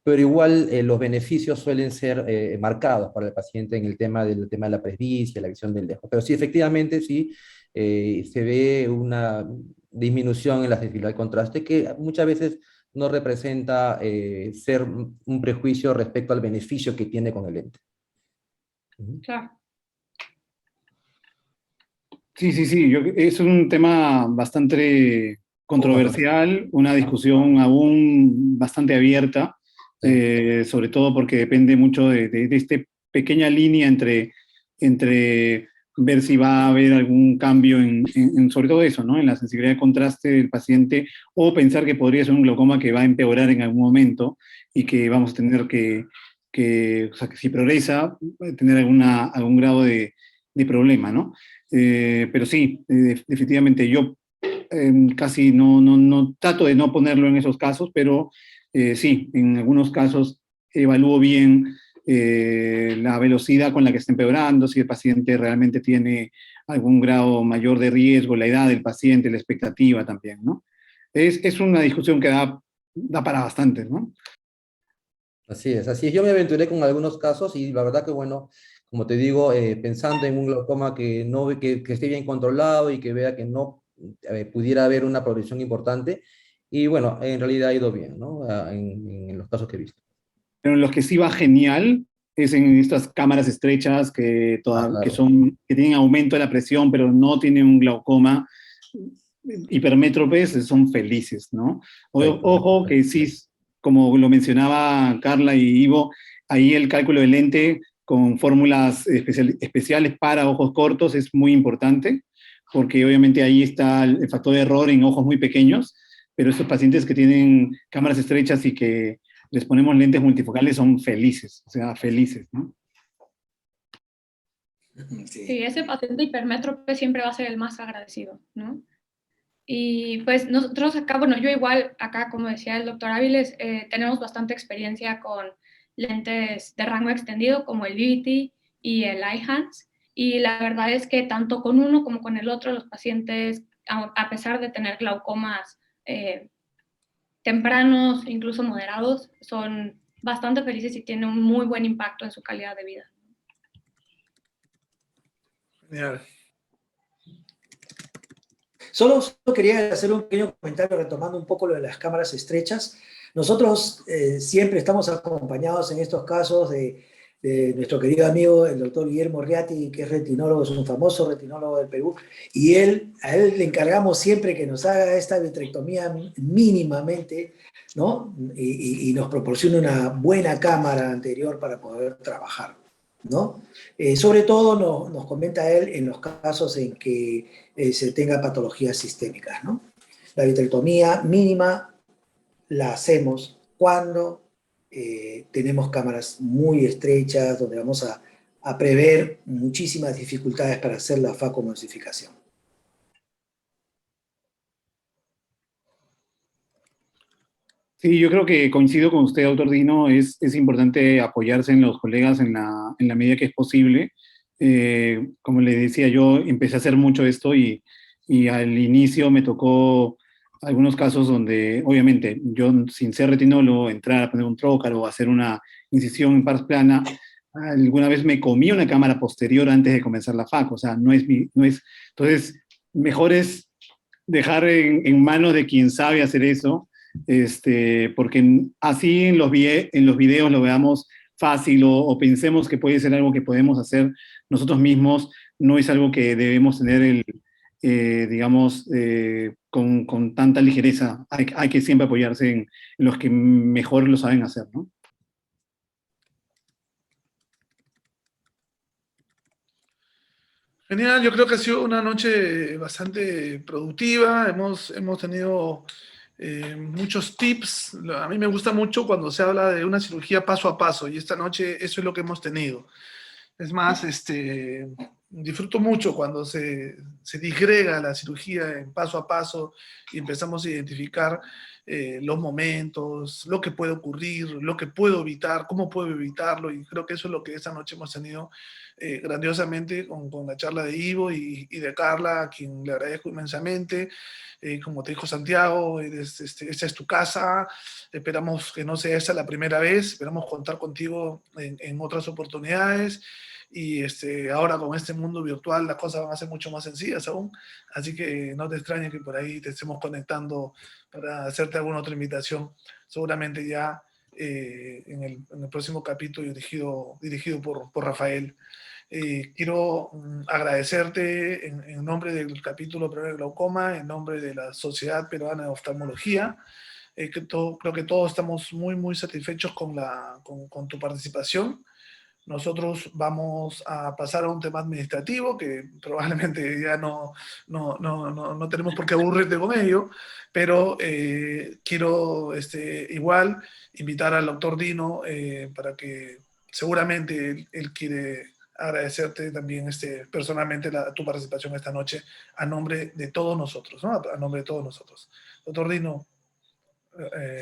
pero igual los beneficios suelen ser marcados para el paciente en el tema de la presbicia, la visión del lejos. Pero sí, efectivamente, sí, se ve una disminución en la sensibilidad del contraste que muchas veces no representa ser un prejuicio respecto al beneficio que tiene con el lente. Ujú. Claro. Sí, sí, sí, es un tema bastante controversial, una discusión aún bastante abierta. sobre todo porque depende mucho de esta pequeña línea entre ver si va a haber algún cambio sobre todo eso, ¿no? En la sensibilidad de contraste del paciente, o pensar que podría ser un glaucoma que va a empeorar en algún momento y que vamos a tener o sea, que si progresa, va a tener algún grado de problema, ¿no? Pero sí, definitivamente yo casi no trato de no ponerlo en esos casos, pero sí, en algunos casos evalúo bien la velocidad con la que está empeorando, si el paciente realmente tiene algún grado mayor de riesgo, la edad del paciente, la expectativa también, ¿no? Es una discusión que da para bastante, ¿no? Así es, así es. Yo me aventuré con algunos casos y la verdad que, bueno, como te digo, pensando en un glaucoma que, no, que esté bien controlado y que vea que no pudiera haber una progresión importante. Y bueno, en realidad ha ido bien, ¿no? En los casos que he visto. Pero en los que sí va genial es en estas cámaras estrechas Ah, claro. que tienen aumento de la presión, pero no tienen un glaucoma hipermétropes, son felices, ¿no? Perfecto, Ojo que perfecto. sí, como lo mencionaba Carla y Ivo, ahí el cálculo del lente con fórmulas especiales para ojos cortos es muy importante, porque obviamente ahí está el factor de error en ojos muy pequeños, pero estos pacientes que tienen cámaras estrechas y que les ponemos lentes multifocales son felices, o sea, felices, ¿no? Sí, ese paciente hipermétrope siempre va a ser el más agradecido, ¿no? Y pues nosotros acá, bueno, yo igual acá, como decía el doctor Áviles, tenemos bastante experiencia con lentes de rango extendido como el Vivity y el iHands, y la verdad es que tanto con uno como con el otro, los pacientes, a pesar de tener glaucomas tempranos, incluso moderados, son bastante felices y tienen un muy buen impacto en su calidad de vida. Genial. Solo quería hacer un pequeño comentario retomando un poco lo de las cámaras estrechas. Nosotros siempre estamos acompañados en estos casos de nuestro querido amigo, el doctor Guillermo Riati, que es retinólogo, es un famoso retinólogo del Perú, y a él le encargamos siempre que nos haga esta vitrectomía mínimamente, ¿no? Y nos proporcione una buena cámara anterior para poder trabajar, ¿no? Sobre todo nos comenta él en los casos en que se tenga patologías sistémicas, ¿no? La vitrectomía mínima la hacemos cuando tenemos cámaras muy estrechas, donde vamos a prever muchísimas dificultades para hacer la facomulsificación. Sí, yo creo que coincido con usted, doctor Dino, es importante apoyarse en los colegas en la medida que es posible. Como le decía, yo empecé a hacer mucho esto y al inicio me tocó algunos casos donde, obviamente, yo sin ser retinólogo, entrar a poner un trócaro o hacer una incisión en pars plana, alguna vez me comí una cámara posterior antes de comenzar la fac, o sea, entonces, mejor es dejar en manos de quien sabe hacer eso, porque así en los videos lo veamos fácil o pensemos que puede ser algo que podemos hacer nosotros mismos, no es algo que debemos tener digamos, con tanta ligereza. Hay que siempre apoyarse en los que mejor lo saben hacer, ¿no? Genial, yo creo que ha sido una noche bastante productiva. Hemos tenido muchos tips. A mí me gusta mucho cuando se habla de una cirugía paso a paso y esta noche eso es lo que hemos tenido. Es más, disfruto mucho cuando se disgrega la cirugía en paso a paso y empezamos a identificar los momentos, lo que puede ocurrir, lo que puedo evitar, cómo puedo evitarlo. Y creo que eso es lo que esta noche hemos tenido grandiosamente con la charla de Ivo y de Carla, a quien le agradezco inmensamente. Como te dijo Santiago, esta es tu casa. Esperamos que no sea esta la primera vez. Esperamos contar contigo en otras oportunidades. Y ahora con este mundo virtual las cosas van a ser mucho más sencillas aún. Así que no te extrañes que por ahí te estemos conectando para hacerte alguna otra invitación. Seguramente ya en el próximo capítulo dirigido por Rafael. Quiero agradecerte en nombre del capítulo Primero de Glaucoma, en nombre de la Sociedad Peruana de Oftalmología, Creo que todos estamos muy, muy satisfechos con tu participación. Nosotros vamos a pasar a un tema administrativo que probablemente ya no tenemos por qué aburrirte con ello, pero quiero igual invitar al doctor Dino para que seguramente él quiere agradecerte también personalmente tu participación esta noche a nombre de todos nosotros, ¿no? A nombre de todos nosotros. Doctor Dino,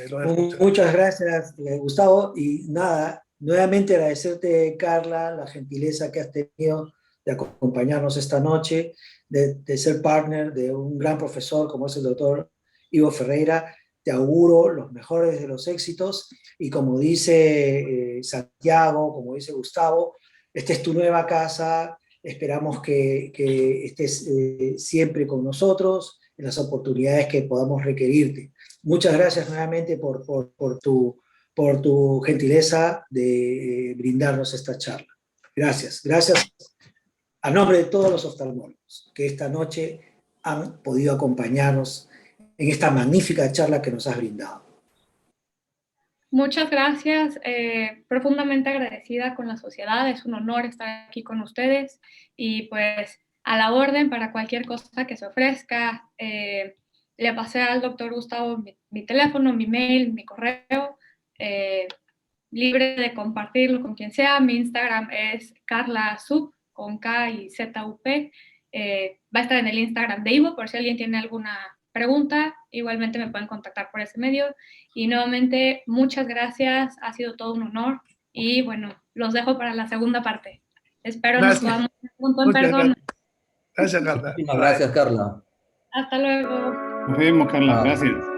lo dejo a usted. Muchas gracias, Gustavo. Y nada, nuevamente agradecerte, Carla, la gentileza que has tenido de acompañarnos esta noche, de ser partner de un gran profesor como es el doctor Ivo Ferreira. Te auguro los mejores de los éxitos y como dice Santiago, como dice Gustavo, esta es tu nueva casa. Esperamos que estés siempre con nosotros en las oportunidades que podamos requerirte. Muchas gracias nuevamente por tu gentileza de brindarnos esta charla. Gracias. Gracias a nombre de todos los oftalmólogos que esta noche han podido acompañarnos en esta magnífica charla que nos has brindado. Muchas gracias, profundamente agradecida con la sociedad, es un honor estar aquí con ustedes y pues a la orden para cualquier cosa que se ofrezca. Le pasé al doctor Gustavo mi teléfono, mi mail, mi correo, libre de compartirlo con quien sea. Mi Instagram es carlasub, con K y Z-U-P. Va a estar en el Instagram de Ivo, por si alguien tiene alguna pregunta, igualmente me pueden contactar por ese medio. Y nuevamente, muchas gracias, ha sido todo un honor. Y bueno, los dejo para la segunda parte. Espero nos podamos ver junto en persona. Gracias, Carla. Muchísimas gracias, Carla. Hasta luego. Nos vemos, Carla. Gracias.